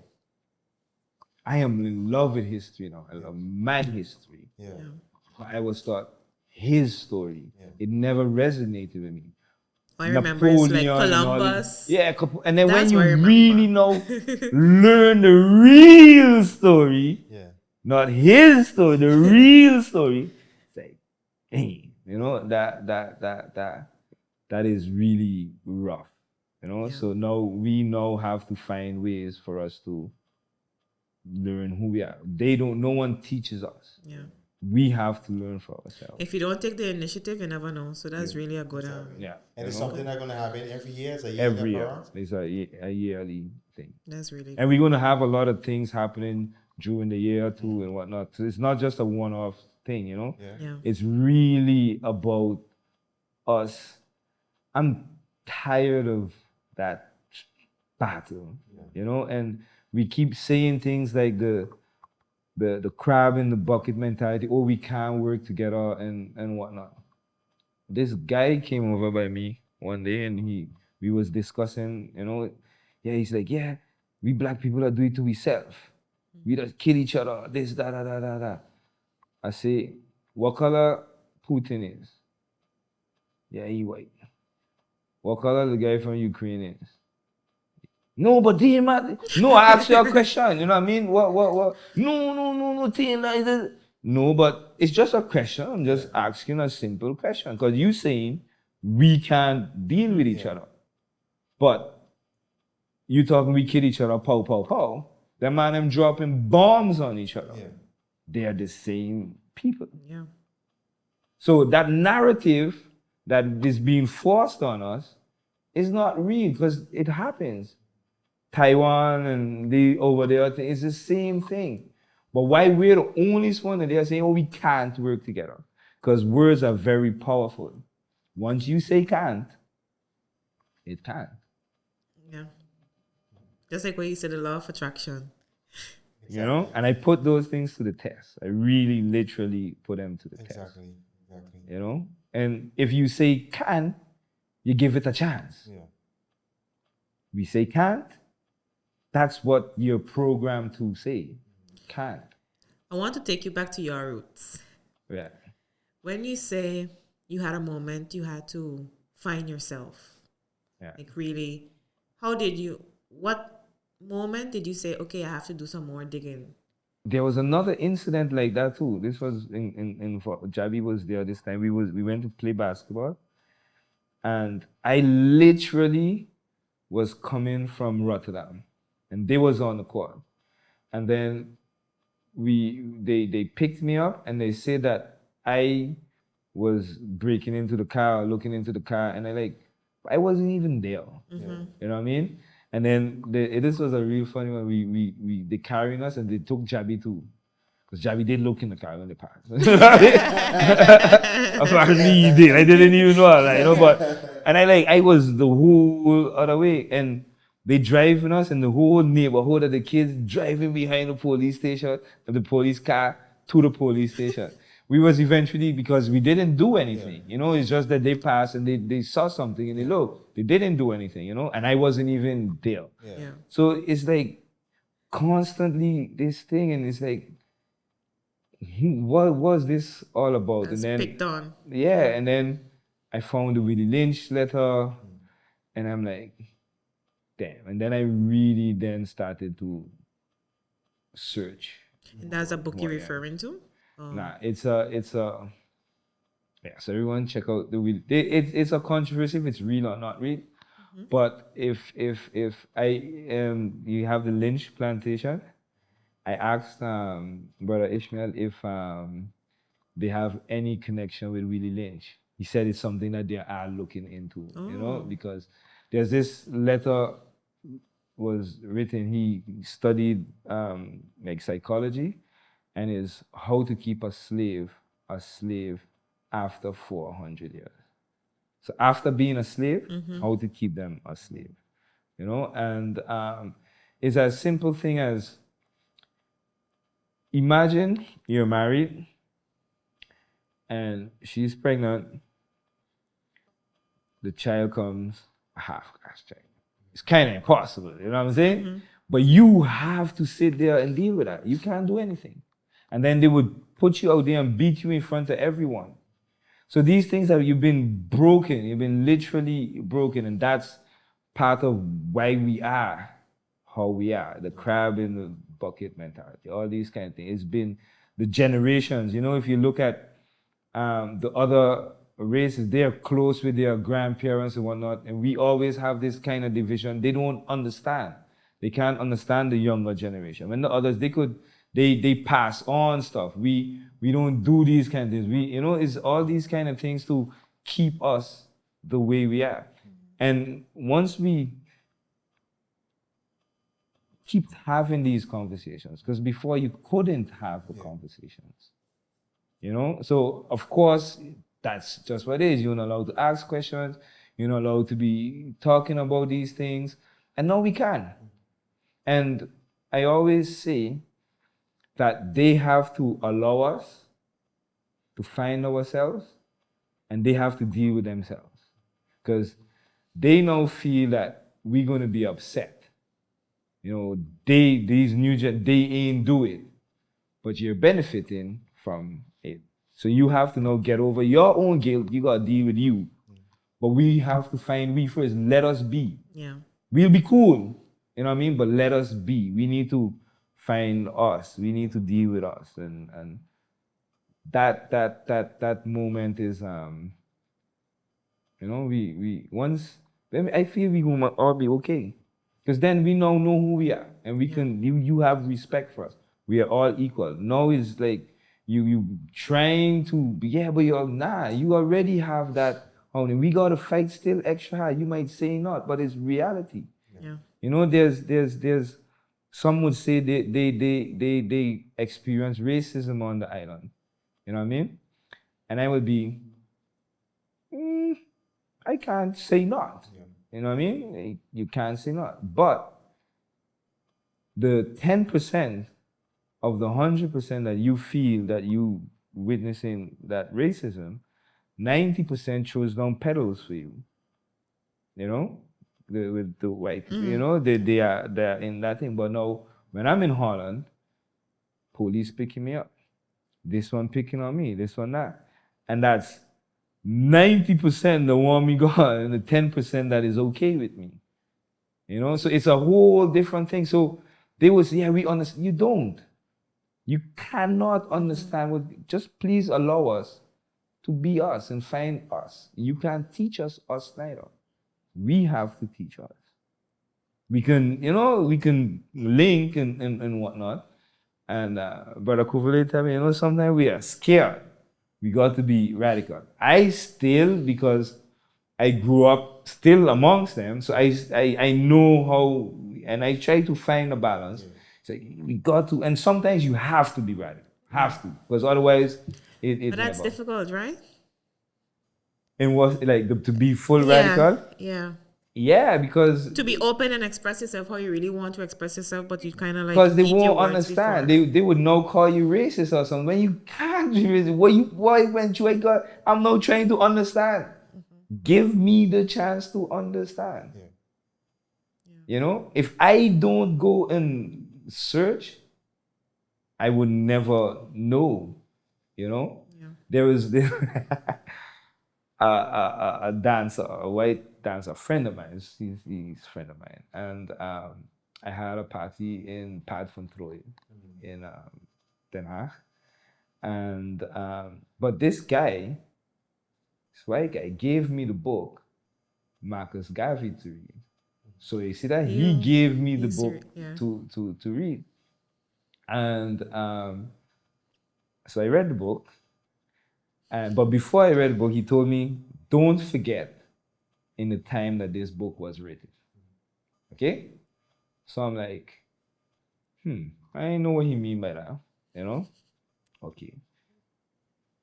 Speaker 2: I am in love with history now. I love mad history.
Speaker 3: Yeah.
Speaker 2: I was taught his story. It never resonated with me.
Speaker 1: I remember it's like
Speaker 2: Napoleon and all this.
Speaker 1: Columbus.
Speaker 2: Yeah, and then when
Speaker 1: That's
Speaker 2: you
Speaker 1: what I remember.
Speaker 2: really know, learn the real story,
Speaker 3: Yeah.
Speaker 2: not his story, the real story. It's like, dang, that is really rough,
Speaker 1: Yeah.
Speaker 2: So now we now have to find ways for us to learn who we are. No one teaches us.
Speaker 1: Yeah.
Speaker 2: We have to learn for ourselves.
Speaker 1: If you don't take the initiative, you never know. So that's really a good.
Speaker 2: Yeah,
Speaker 3: And it's something that's gonna happen every year. It's a year
Speaker 2: every year.
Speaker 3: occurrence.
Speaker 2: It's a yearly thing.
Speaker 1: That's really.
Speaker 2: And we're going to have a lot of things happening during the year too and whatnot. So it's not just a one-off thing,
Speaker 3: Yeah.
Speaker 1: Yeah.
Speaker 2: It's really about us. I'm tired of that battle, and we keep saying things like the crab in the bucket mentality. Oh, we can't work together and whatnot. This guy came over by me one day and we was discussing, yeah, he's like, yeah, we black people that do it to ourselves. We just kill each other, this, da, da, da, da, da. I say, what color Putin is? Yeah, he white. What color the guy from Ukraine is? No, but damn, no, I asked you a question, you know what I mean? What? No, damn, like this. No, but it's just a question. I'm just asking a simple question. Because you saying we can't deal with each other. But you talking we kill each other, pow, pow, pow. The man them dropping bombs on each other.
Speaker 3: Yeah.
Speaker 2: They are the same people.
Speaker 1: Yeah.
Speaker 2: So that narrative that is being forced on us is not real because it happens. Taiwan and the over there thing is the same thing. But why we're the only one that they're saying, oh, we can't work together? Because words are very powerful. Once you say can't, it can.
Speaker 1: Yeah. Just like what you said, the law of attraction.
Speaker 2: And I put those things to the test. I really literally put them to the test.
Speaker 3: Exactly.
Speaker 2: And if you say can, you give it a chance.
Speaker 3: Yeah.
Speaker 2: We say can't, that's what you're programmed to say. Can't.
Speaker 1: I want to take you back to your roots.
Speaker 2: Yeah.
Speaker 1: When you say you had a moment, you had to find yourself.
Speaker 2: Yeah.
Speaker 1: Like really, what moment did you say, okay, I have to do some more digging?
Speaker 2: There was another incident like that too. This was Jabi was there this time. We went to play basketball, and I literally was coming from Rotterdam, and they was on the court, and then they picked me up and they said that I was breaking into the car, looking into the car, and I wasn't even there.
Speaker 1: Mm-hmm.
Speaker 2: You know what I mean? And then this was a real funny one. They carrying us and they took Jabi too. Because Jabi did look in the car when they passed. Apparently he did. I didn't even know. And I was the whole other way. And they driving us in the whole neighborhood of the kids driving behind the police station, the police car to the police station. We was eventually, because we didn't do anything, it's just that they passed and they saw something and they looked. They didn't do anything, and I wasn't even there.
Speaker 1: Yeah.
Speaker 2: So it's like constantly this thing, and it's like, what was this all about?
Speaker 1: That's picked on.
Speaker 2: Yeah, and then I found the Willie Lynch letter, and I'm like, damn. And then I really then started to search.
Speaker 1: And that's a book you're referring to?
Speaker 2: Nah, it's a yeah. So everyone check out the Willie. It's a controversy if it's real or not real. But if I you have the Lynch plantation, I asked Brother Ishmael if they have any connection with Willie Lynch. He said it's something that they are looking into,
Speaker 1: Oh.
Speaker 2: because there's this letter was written. He studied like psychology, and is how to keep a slave after 400 years. So after being a slave, how to keep them a slave, and it's a simple thing as imagine you're married and she's pregnant, the child comes a half caste child. It's kind of impossible, you know what I'm saying? But you have to sit there and deal with that. You can't do anything. And then they would put you out there and beat you in front of everyone. So these things that you've been broken, you've been literally broken, and that's part of why we are how we are. The crab in the bucket mentality, all these kind of things. It's been the generations. If you look at the other races, they are close with their grandparents and whatnot, and we always have this kind of division. They don't understand. They can't understand the younger generation. When the others, they pass on stuff. We don't do these kind of things. It's all these kind of things to keep us the way we are. And once we keep having these conversations, because before you couldn't have the conversations. So of course, that's just what it is. You're not allowed to ask questions. You're not allowed to be talking about these things. And now we can. And I always say that they have to allow us to find ourselves, and they have to deal with themselves. Because they now feel that we're going to be upset. They ain't do it, but you're benefiting from it. So you have to now get over your own guilt. You got to deal with you. But we have to find we first. Let us be.
Speaker 1: Yeah.
Speaker 2: We'll be cool. You know what I mean? But let us be. We need to find us. We need to deal with us. And that moment is we once then I feel we will all be okay. Because then we now know who we are, and we can you have respect for us. We are all equal. Now it's like you trying to be, yeah, but you're nah, you already have that only. We gotta fight still extra hard. You might say not, but it's reality.
Speaker 1: Yeah.
Speaker 2: There's some would say they experience racism on the island. You know what I mean? And I would be, I can't say not. You know what I mean? You can't say not. But the 10% of the 100% that you feel that you witnessing that racism, 90% shows down pedals for you. With the white people, they're in that thing. But now when I'm in Holland, police picking me up. This one picking on me, this one that. And that's 90% that want me gone, and the 10% that is okay with me. So it's a whole different thing. So they will say, yeah, we understand. You don't. You cannot understand what, just please allow us to be us and find us. You can't teach us neither. We have to teach us. We can link and whatnot. And Brother Kuvule tell me, sometimes we are scared. We got to be radical. I still, because I grew up still amongst them, so I know how, and I try to find a balance. So we got to, and sometimes you have to be radical, have to, because otherwise it
Speaker 1: But that's
Speaker 2: never.
Speaker 1: difficult, right?
Speaker 2: And was like to be full
Speaker 1: Yeah.
Speaker 2: radical.
Speaker 1: Yeah.
Speaker 2: Yeah, because
Speaker 1: To be open and express yourself how you really want to express yourself, but you kind of like
Speaker 2: they
Speaker 1: eat your
Speaker 2: won't
Speaker 1: words
Speaker 2: understand.
Speaker 1: before.
Speaker 2: They would now call you racist or something. When you can't be racist, why when you got, I'm now trying to understand. Give me the chance to understand. If I don't go and search, I would never know.
Speaker 1: Yeah.
Speaker 2: There was this a dancer, a white dancer, a friend of mine. He's a friend of mine, and I had a party in Pad van Troy in Den Haag, and but this guy, this white guy, gave me the book Marcus Garvey to read. So you see that he gave me the book
Speaker 1: Yeah.
Speaker 2: to read. And so I read the book. But before I read the book, he told me, don't forget in the time that this book was written. Okay? So I'm like, I know what he mean by that. You know? Okay.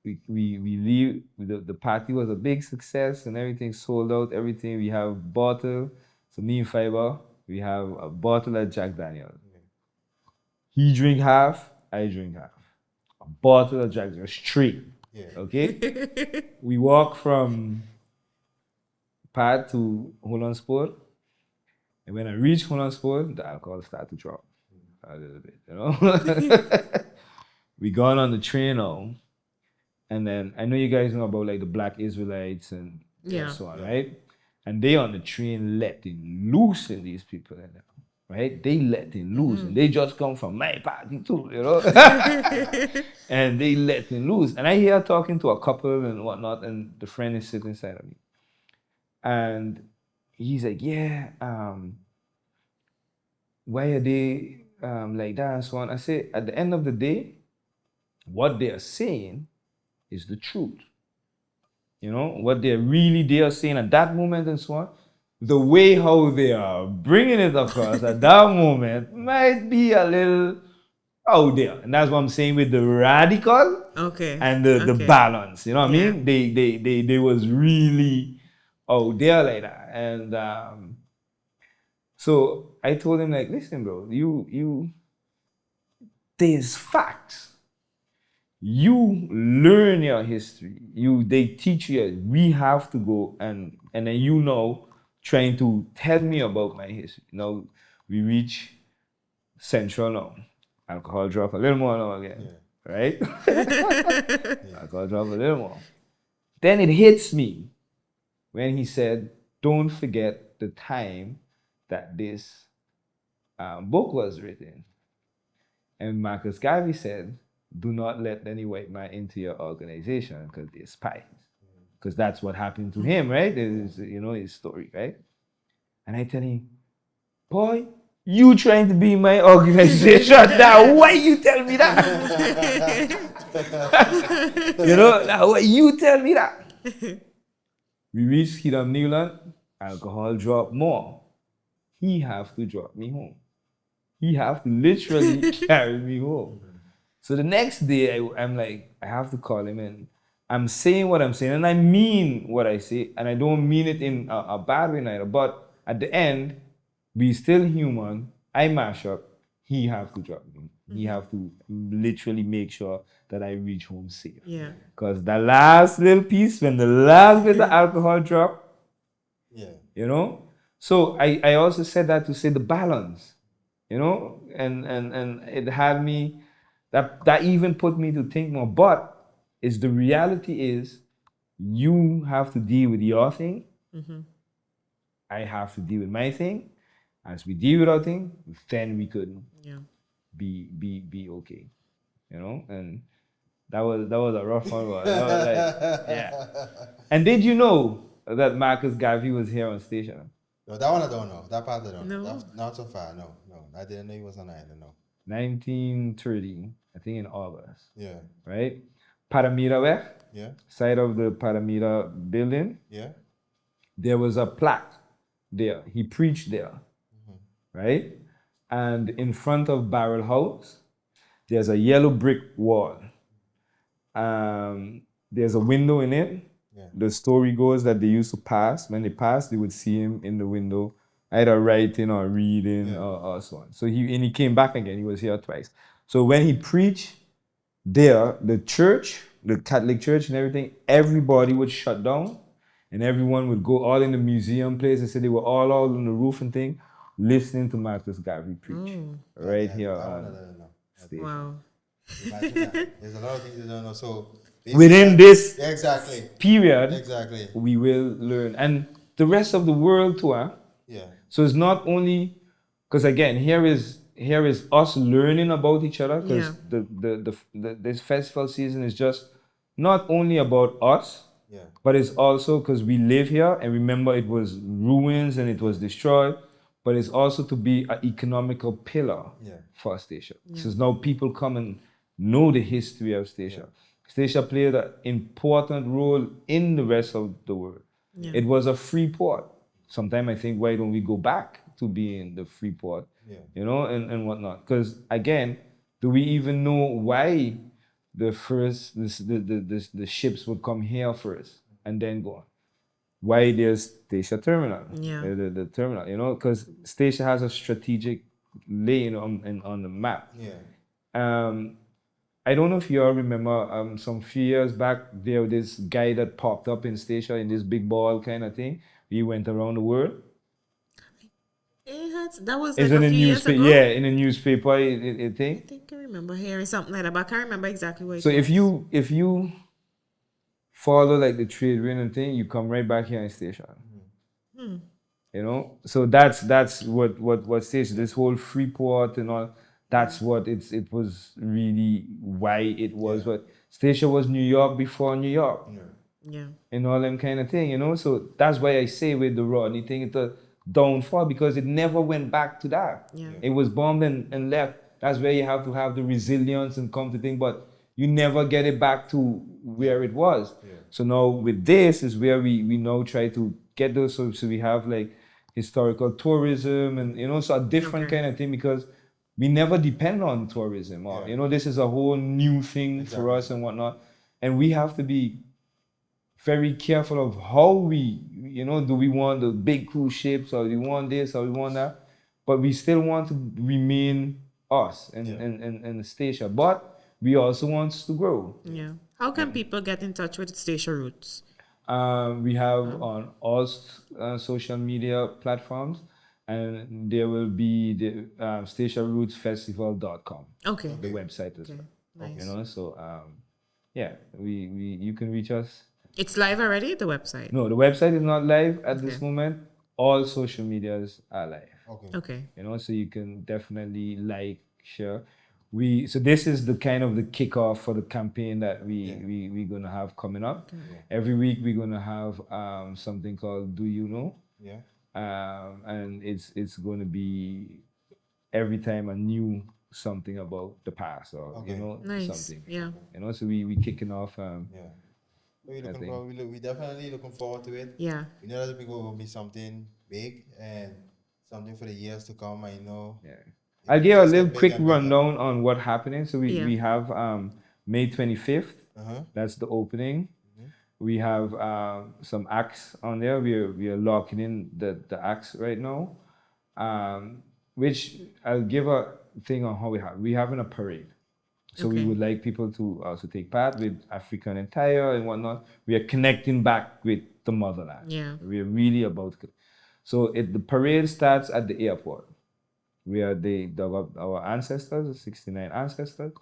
Speaker 2: We leave, the party was a big success and everything sold out, everything. We have bottle. So me and Fiber, we have a bottle of Jack Daniels. He drink half, I drink half. A bottle of Jack Daniels straight.
Speaker 3: Yeah.
Speaker 2: Okay? We walk from Pad to Holland Sport. And when I reach Holland Sport, the alcohol start to drop a little bit, you know? We gone on the train now. And then I know you guys know about like the black Israelites and
Speaker 1: Yeah.
Speaker 2: so on, right? And they on the train letting loose in these people, right? They letting loose, and they just come from my party too, you know. And they letting loose, and I hear talking to a couple and whatnot, and the friend is sitting inside of me, and he's like, "Yeah, why are they like that and so on?" I say, at the end of the day, what they are saying is the truth. You know, what they are saying at that moment and so on. The way how they are bringing it across at that moment might be a little out there. And that's what I'm saying with the radical
Speaker 1: Okay.
Speaker 2: and the
Speaker 1: Okay.
Speaker 2: balance. You know what I
Speaker 1: Yeah.
Speaker 2: mean? They was really out there like that. And so I told him, like, listen, bro, there's facts. You learn your history. They teach you. We have to go and then trying to tell me about my history. Now we reach Central now. Alcohol drop a little more now again, right? Alcohol drop a little more. Then it hits me when he said, "Don't forget the time that this book was written." And Marcus Garvey said, "Do not let any white man into your organization because they're spies." Because that's what happened to him, right? It's, his story, right? And I tell him, "Boy, you trying to be in my organization now? Why you tell me that?" Now why you tell me that? We reach Kidam Newland, alcohol drop more. He have to drop me home. He have to literally carry me home. So the next day, I'm like, I have to call him in. I'm saying what I'm saying, and I mean what I say, and I don't mean it in a bad way neither. But at the end, we still human. I mash up. He have to drop me. He have to literally make sure that I reach home safe.
Speaker 1: Yeah.
Speaker 2: Because the last little piece, when the last bit of alcohol drop, So I also said that to say the balance, and it had me, that even put me to think more. But the reality is, you have to deal with your thing. I have to deal with my thing. As we deal with our thing, then we could be okay, and that was a rough one. But that was like, yeah. And did you know that Marcus Garvey was here on station?
Speaker 3: No, that one I don't know. That part I don't know.
Speaker 1: No.
Speaker 3: Not so far. No. I didn't know he was on the island. No.
Speaker 2: 1930, I think in August.
Speaker 3: Yeah.
Speaker 2: Right? Paramira where?
Speaker 3: Yeah.
Speaker 2: Side of the Paramira building.
Speaker 3: Yeah.
Speaker 2: There was a plaque there. He preached there. Right? And in front of Barrel House, there's a yellow brick wall. There's a window in it.
Speaker 3: Yeah.
Speaker 2: The story goes that they used to pass. When they passed, they would see him in the window, either writing or reading or so on. So he came back again. He was here twice. So when he preached there, the church, the Catholic church and everything, everybody would shut down, and everyone would go all in the museum place. They said they were all out on the roof and thing, listening to Marcus Garvey preach right here on station.
Speaker 1: Wow.
Speaker 3: Imagine that. There's a lot of things you don't know. So
Speaker 2: Within this
Speaker 3: exactly
Speaker 2: period,
Speaker 3: exactly
Speaker 2: we will learn, and the rest of the world too.
Speaker 3: yeah.
Speaker 2: So it's not only because again, here is us learning about each other, because this festival season is just not only about us, but it's also because we live here, and remember it was ruins and it was destroyed. but it's also to be an economical pillar
Speaker 3: Yeah.
Speaker 2: for Statia. So now people come and know the history of Statia. Statia played an important role in the rest of the world.
Speaker 1: Yeah.
Speaker 2: It was a free port. Sometimes I think, why don't we go back to being the free port?
Speaker 3: Yeah.
Speaker 2: You know, and whatnot. Because again, do we even know why the first the ships would come here first and then go on? Why there's Statia Terminal,
Speaker 1: Yeah.
Speaker 2: the terminal, you know, because Statia has a strategic lane on the map.
Speaker 3: Yeah.
Speaker 2: I don't know if you all remember, some few years back, there was this guy that popped up in Statia in this big ball kind of thing. He went around the world.
Speaker 1: That was
Speaker 2: It's
Speaker 1: like
Speaker 2: in
Speaker 1: a
Speaker 2: the
Speaker 1: few years
Speaker 2: newspaper,
Speaker 1: ago.
Speaker 2: yeah, in the newspaper, it
Speaker 1: I
Speaker 2: thing.
Speaker 1: think I remember hearing something like that, but I can't remember exactly what it
Speaker 2: So
Speaker 1: was.
Speaker 2: if you follow like the trade wind and thing, you come right back here in Station. You know, so that's what Station, this whole Freeport and all. That's what it was really why it was.
Speaker 3: Yeah.
Speaker 2: What Station was New York before New York.
Speaker 3: Yeah.
Speaker 1: Yeah.
Speaker 2: And all them kind of thing, you know. So that's why I say with the Rodney thing, it's a downfall because it never went back to that.
Speaker 1: Yeah.
Speaker 2: It was bombed and left. That's where you have to have the resilience and come to think, but you never get it back to where it was.
Speaker 3: Yeah.
Speaker 2: So now with this is where we now try to get those, so we have like historical tourism and you know, so a different
Speaker 1: Okay.
Speaker 2: kind of thing because we never depend on tourism or
Speaker 3: Yeah.
Speaker 2: you know, this is a whole new thing for
Speaker 3: Exactly.
Speaker 2: us and whatnot. And we have to be very careful of how we, you know, do we want the big cruise ships or do we want this or we want that? But we still want to remain us and,
Speaker 3: Yeah.
Speaker 2: and Statia. But we also want to grow.
Speaker 1: Yeah. How can people get in touch with Statia Roots?
Speaker 2: We have on all social media platforms, and there will be the StatiaRootsFestival.com,
Speaker 1: Okay.
Speaker 2: the website as
Speaker 1: Okay.
Speaker 2: well.
Speaker 1: Nice.
Speaker 2: You know, so yeah, we you can reach us.
Speaker 1: It's live already, the website.
Speaker 2: No, the website is not live at this
Speaker 1: Okay.
Speaker 2: moment. All social medias are live.
Speaker 3: Okay.
Speaker 1: Okay.
Speaker 2: You know, so you can definitely like, share. So this is the kind of the kickoff for the campaign that we're gonna have coming up. Every week we're gonna have something called Do You Know?
Speaker 3: Yeah.
Speaker 2: And it's gonna be every time a new something about the past or
Speaker 3: Okay.
Speaker 2: you know
Speaker 1: Nice.
Speaker 2: something.
Speaker 1: Yeah.
Speaker 2: You know, so we kicking off
Speaker 3: Yeah. We
Speaker 2: I
Speaker 3: looking
Speaker 2: think.
Speaker 3: for, we definitely looking forward to it.
Speaker 1: Yeah.
Speaker 3: We know that it's going to be something big and something for the years to come. I know.
Speaker 2: Yeah.
Speaker 3: it
Speaker 2: I'll
Speaker 3: will
Speaker 2: give a
Speaker 3: just get
Speaker 2: little
Speaker 3: bigger
Speaker 2: quick
Speaker 3: and bigger.
Speaker 2: rundown on what happening. So
Speaker 1: Yeah.
Speaker 2: we have May 25th.
Speaker 3: Uh-huh.
Speaker 2: That's the opening. We have some acts on there. We are locking in the acts right now. Which I'll give a thing on how we have. We having a parade. So we
Speaker 1: Okay.
Speaker 2: would like people to also take part with African attire and whatnot. We are connecting back with the motherland.
Speaker 1: Yeah.
Speaker 2: We are really about. So the parade starts at the airport. We are our ancestors, 69 ancestors,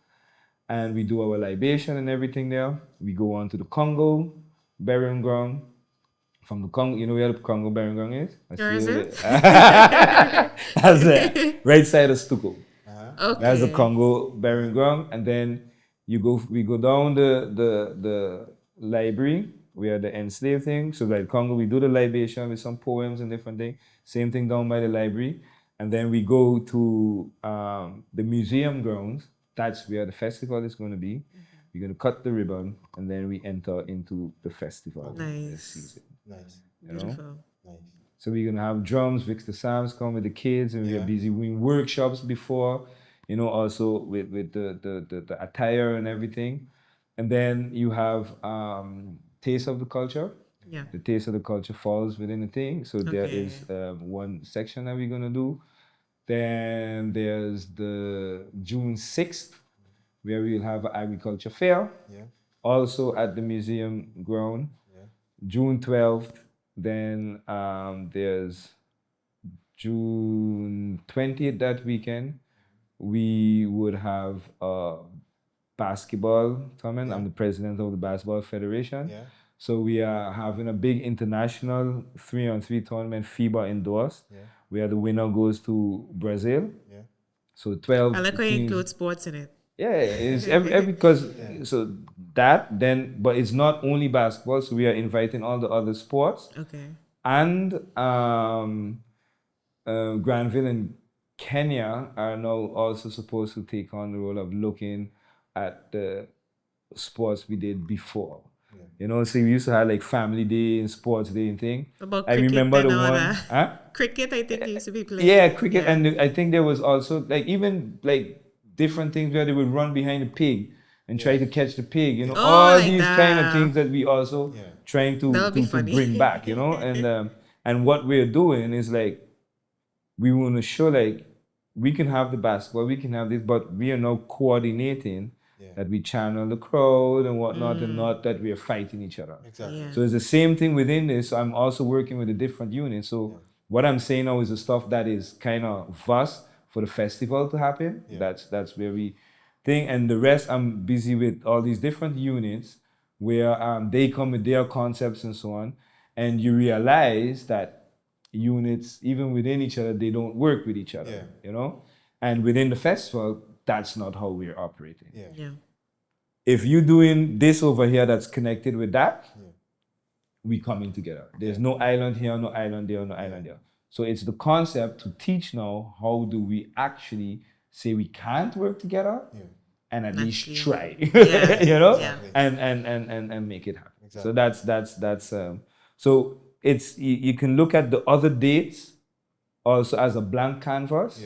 Speaker 2: and we do our libation and everything there. We go on to the Congo burying ground. From the Congo, you know where the Congo burying ground is?
Speaker 1: Where is it?
Speaker 2: That's it. Right side of Stuko.
Speaker 1: Okay.
Speaker 2: That's the Congo burying ground, and then we go down the library where the enslaved thing. So like Congo, we do the libation with some poems and different things. Same thing down by the library, and then we go to the museum grounds. That's where the festival is going to be. We're going to cut the ribbon, and then we enter into the festival this
Speaker 1: Nice.
Speaker 2: season.
Speaker 3: Nice.
Speaker 2: You know?
Speaker 1: Beautiful.
Speaker 3: Nice.
Speaker 2: So we're gonna have drums, Victor Sam's come with the kids, and we're
Speaker 3: Yeah.
Speaker 2: busy doing workshops before, you know, also with the attire and everything. And then you have Taste of the Culture.
Speaker 1: Yeah.
Speaker 2: The Taste of the Culture falls within the thing. So there
Speaker 1: Okay.
Speaker 2: is one section that we're gonna do. Then there's the June 6th, where we'll have an agriculture fair,
Speaker 3: Yeah.
Speaker 2: also at the museum ground.
Speaker 3: Yeah.
Speaker 2: June 12th, then there's June 20th that weekend. We would have a basketball tournament. I'm the president of the Basketball Federation.
Speaker 3: Yeah.
Speaker 2: So we are having a big international 3-on-3 tournament, FIBA endorsed,
Speaker 3: Yeah.
Speaker 2: where the winner goes to Brazil.
Speaker 3: Yeah.
Speaker 2: So 12
Speaker 1: I like how you
Speaker 2: teams.
Speaker 1: include sports in it.
Speaker 2: Yeah, it's every because so that then, but it's not only basketball. So we are inviting all the other sports
Speaker 1: Okay.
Speaker 2: and Granville and Kenya are now also supposed to take on the role of looking at the sports we did before. You know, so we used to have like family day and sports day and thing.
Speaker 1: About
Speaker 2: I
Speaker 1: cricket
Speaker 2: remember
Speaker 1: and
Speaker 2: the
Speaker 1: all
Speaker 2: one,
Speaker 1: that.
Speaker 2: huh?
Speaker 1: Cricket, I think, used to be played.
Speaker 2: Yeah, cricket,
Speaker 1: Yeah.
Speaker 2: and I think there was also like even like different things where they would run behind the pig and try to catch the pig. You know,
Speaker 1: Oh,
Speaker 2: all
Speaker 1: like
Speaker 2: these kind of
Speaker 1: that.
Speaker 2: things that we also trying
Speaker 1: That
Speaker 2: to
Speaker 1: would be
Speaker 2: to
Speaker 1: funny.
Speaker 2: bring back. You know, and what we're doing is like we want to show like we can have the basketball, we can have this, but we are now coordinating that we channel the crowd and whatnot, and not that we are fighting each other.
Speaker 3: Exactly.
Speaker 1: Yeah.
Speaker 2: So it's the same thing within this. I'm also working with the different units. So what I'm saying now is the stuff that is kind of vast for the festival to happen. That's where we think, and the rest I'm busy with all these different units where they come with their concepts and so on, and you realize that units, even within each other, they don't work with each other. You know, and within the festival, that's not how we're operating.
Speaker 1: Yeah.
Speaker 2: If you're doing this over here that's connected with that, we coming together. There's no island here, no island there, no island there. So it's the concept to teach now how do we actually say we can't work together and at least
Speaker 1: Actually,
Speaker 2: try.
Speaker 1: yeah,
Speaker 2: You know?
Speaker 1: Exactly.
Speaker 2: And make it happen. So that's so it's you can look at the other dates also as a blank canvas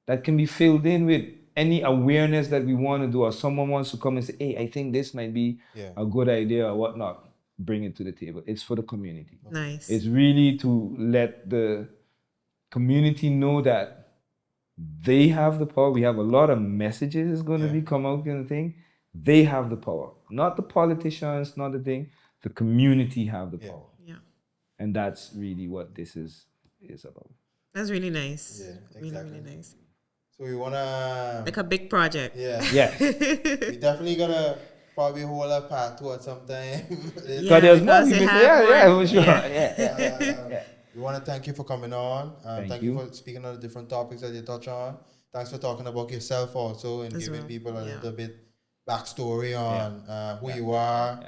Speaker 2: that can be filled in with any awareness that we want to do, or someone wants to come and say, hey, I think this might be a good idea or whatnot. Bring it to the table. It's for the community.
Speaker 1: Nice.
Speaker 2: It's really to let the community know that they have the power. We have a lot of messages is going to be come out kind of thing. They have the power. Not the politicians, not the thing. The community have the power.
Speaker 1: Yeah.
Speaker 2: And that's really what this is about.
Speaker 1: That's really nice.
Speaker 3: Yeah,
Speaker 1: Really,
Speaker 3: exactly.
Speaker 1: really nice.
Speaker 3: So we wanna
Speaker 1: Like a big project.
Speaker 3: Yeah.
Speaker 2: Yeah.
Speaker 3: We definitely gonna probably hold a part two at some time.
Speaker 2: Because there's more
Speaker 1: because
Speaker 2: we
Speaker 1: they
Speaker 2: miss.
Speaker 1: have
Speaker 2: Yeah,
Speaker 1: more.
Speaker 2: for sure.
Speaker 1: Yeah.
Speaker 2: Yeah.
Speaker 3: We want to thank you for coming on. Thank you
Speaker 2: you.
Speaker 3: for speaking on the different topics that you touch on. Thanks for talking about yourself also and
Speaker 1: As
Speaker 3: giving
Speaker 1: well,
Speaker 3: people a
Speaker 1: yeah.
Speaker 3: little bit backstory on who you are.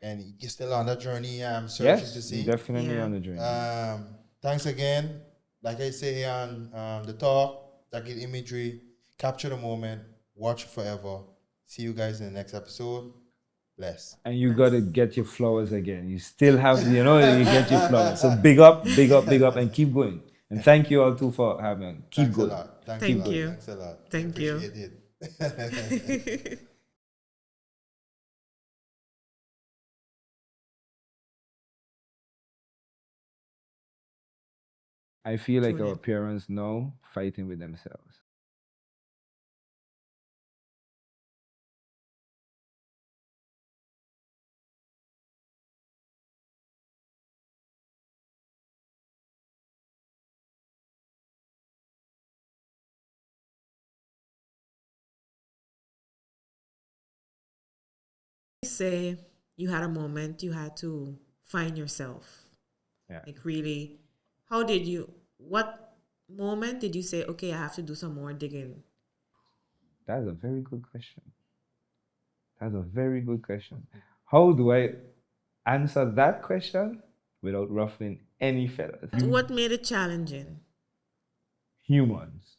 Speaker 3: And you're still on that journey. I'm searching to
Speaker 2: Yes,
Speaker 3: see.
Speaker 2: definitely
Speaker 1: Yeah.
Speaker 2: on the journey.
Speaker 3: Thanks again. Like I say on the talk, that get imagery, capture the moment, watch it forever. See you guys in the next episode. Bless.
Speaker 2: And you got to get your flowers again. You still have, you get your flowers. So big up, big up, big up, and keep going. And thank you all too for having me. Keep
Speaker 3: Thanks
Speaker 2: going.
Speaker 3: a lot. Thanks
Speaker 1: Thank
Speaker 3: a lot.
Speaker 1: you.
Speaker 3: Thanks a lot.
Speaker 1: Thank you.
Speaker 3: Appreciate it.
Speaker 2: I feel like
Speaker 1: Truly.
Speaker 2: our parents now fighting with themselves.
Speaker 1: Say you had a moment, you had to find yourself.
Speaker 2: Yeah.
Speaker 1: Like really, what moment did you say, okay, I have to do some more digging?
Speaker 2: That's a very good question. That's a very good question. How do I answer that question without ruffling any feathers?
Speaker 1: What made it challenging?
Speaker 2: Humans.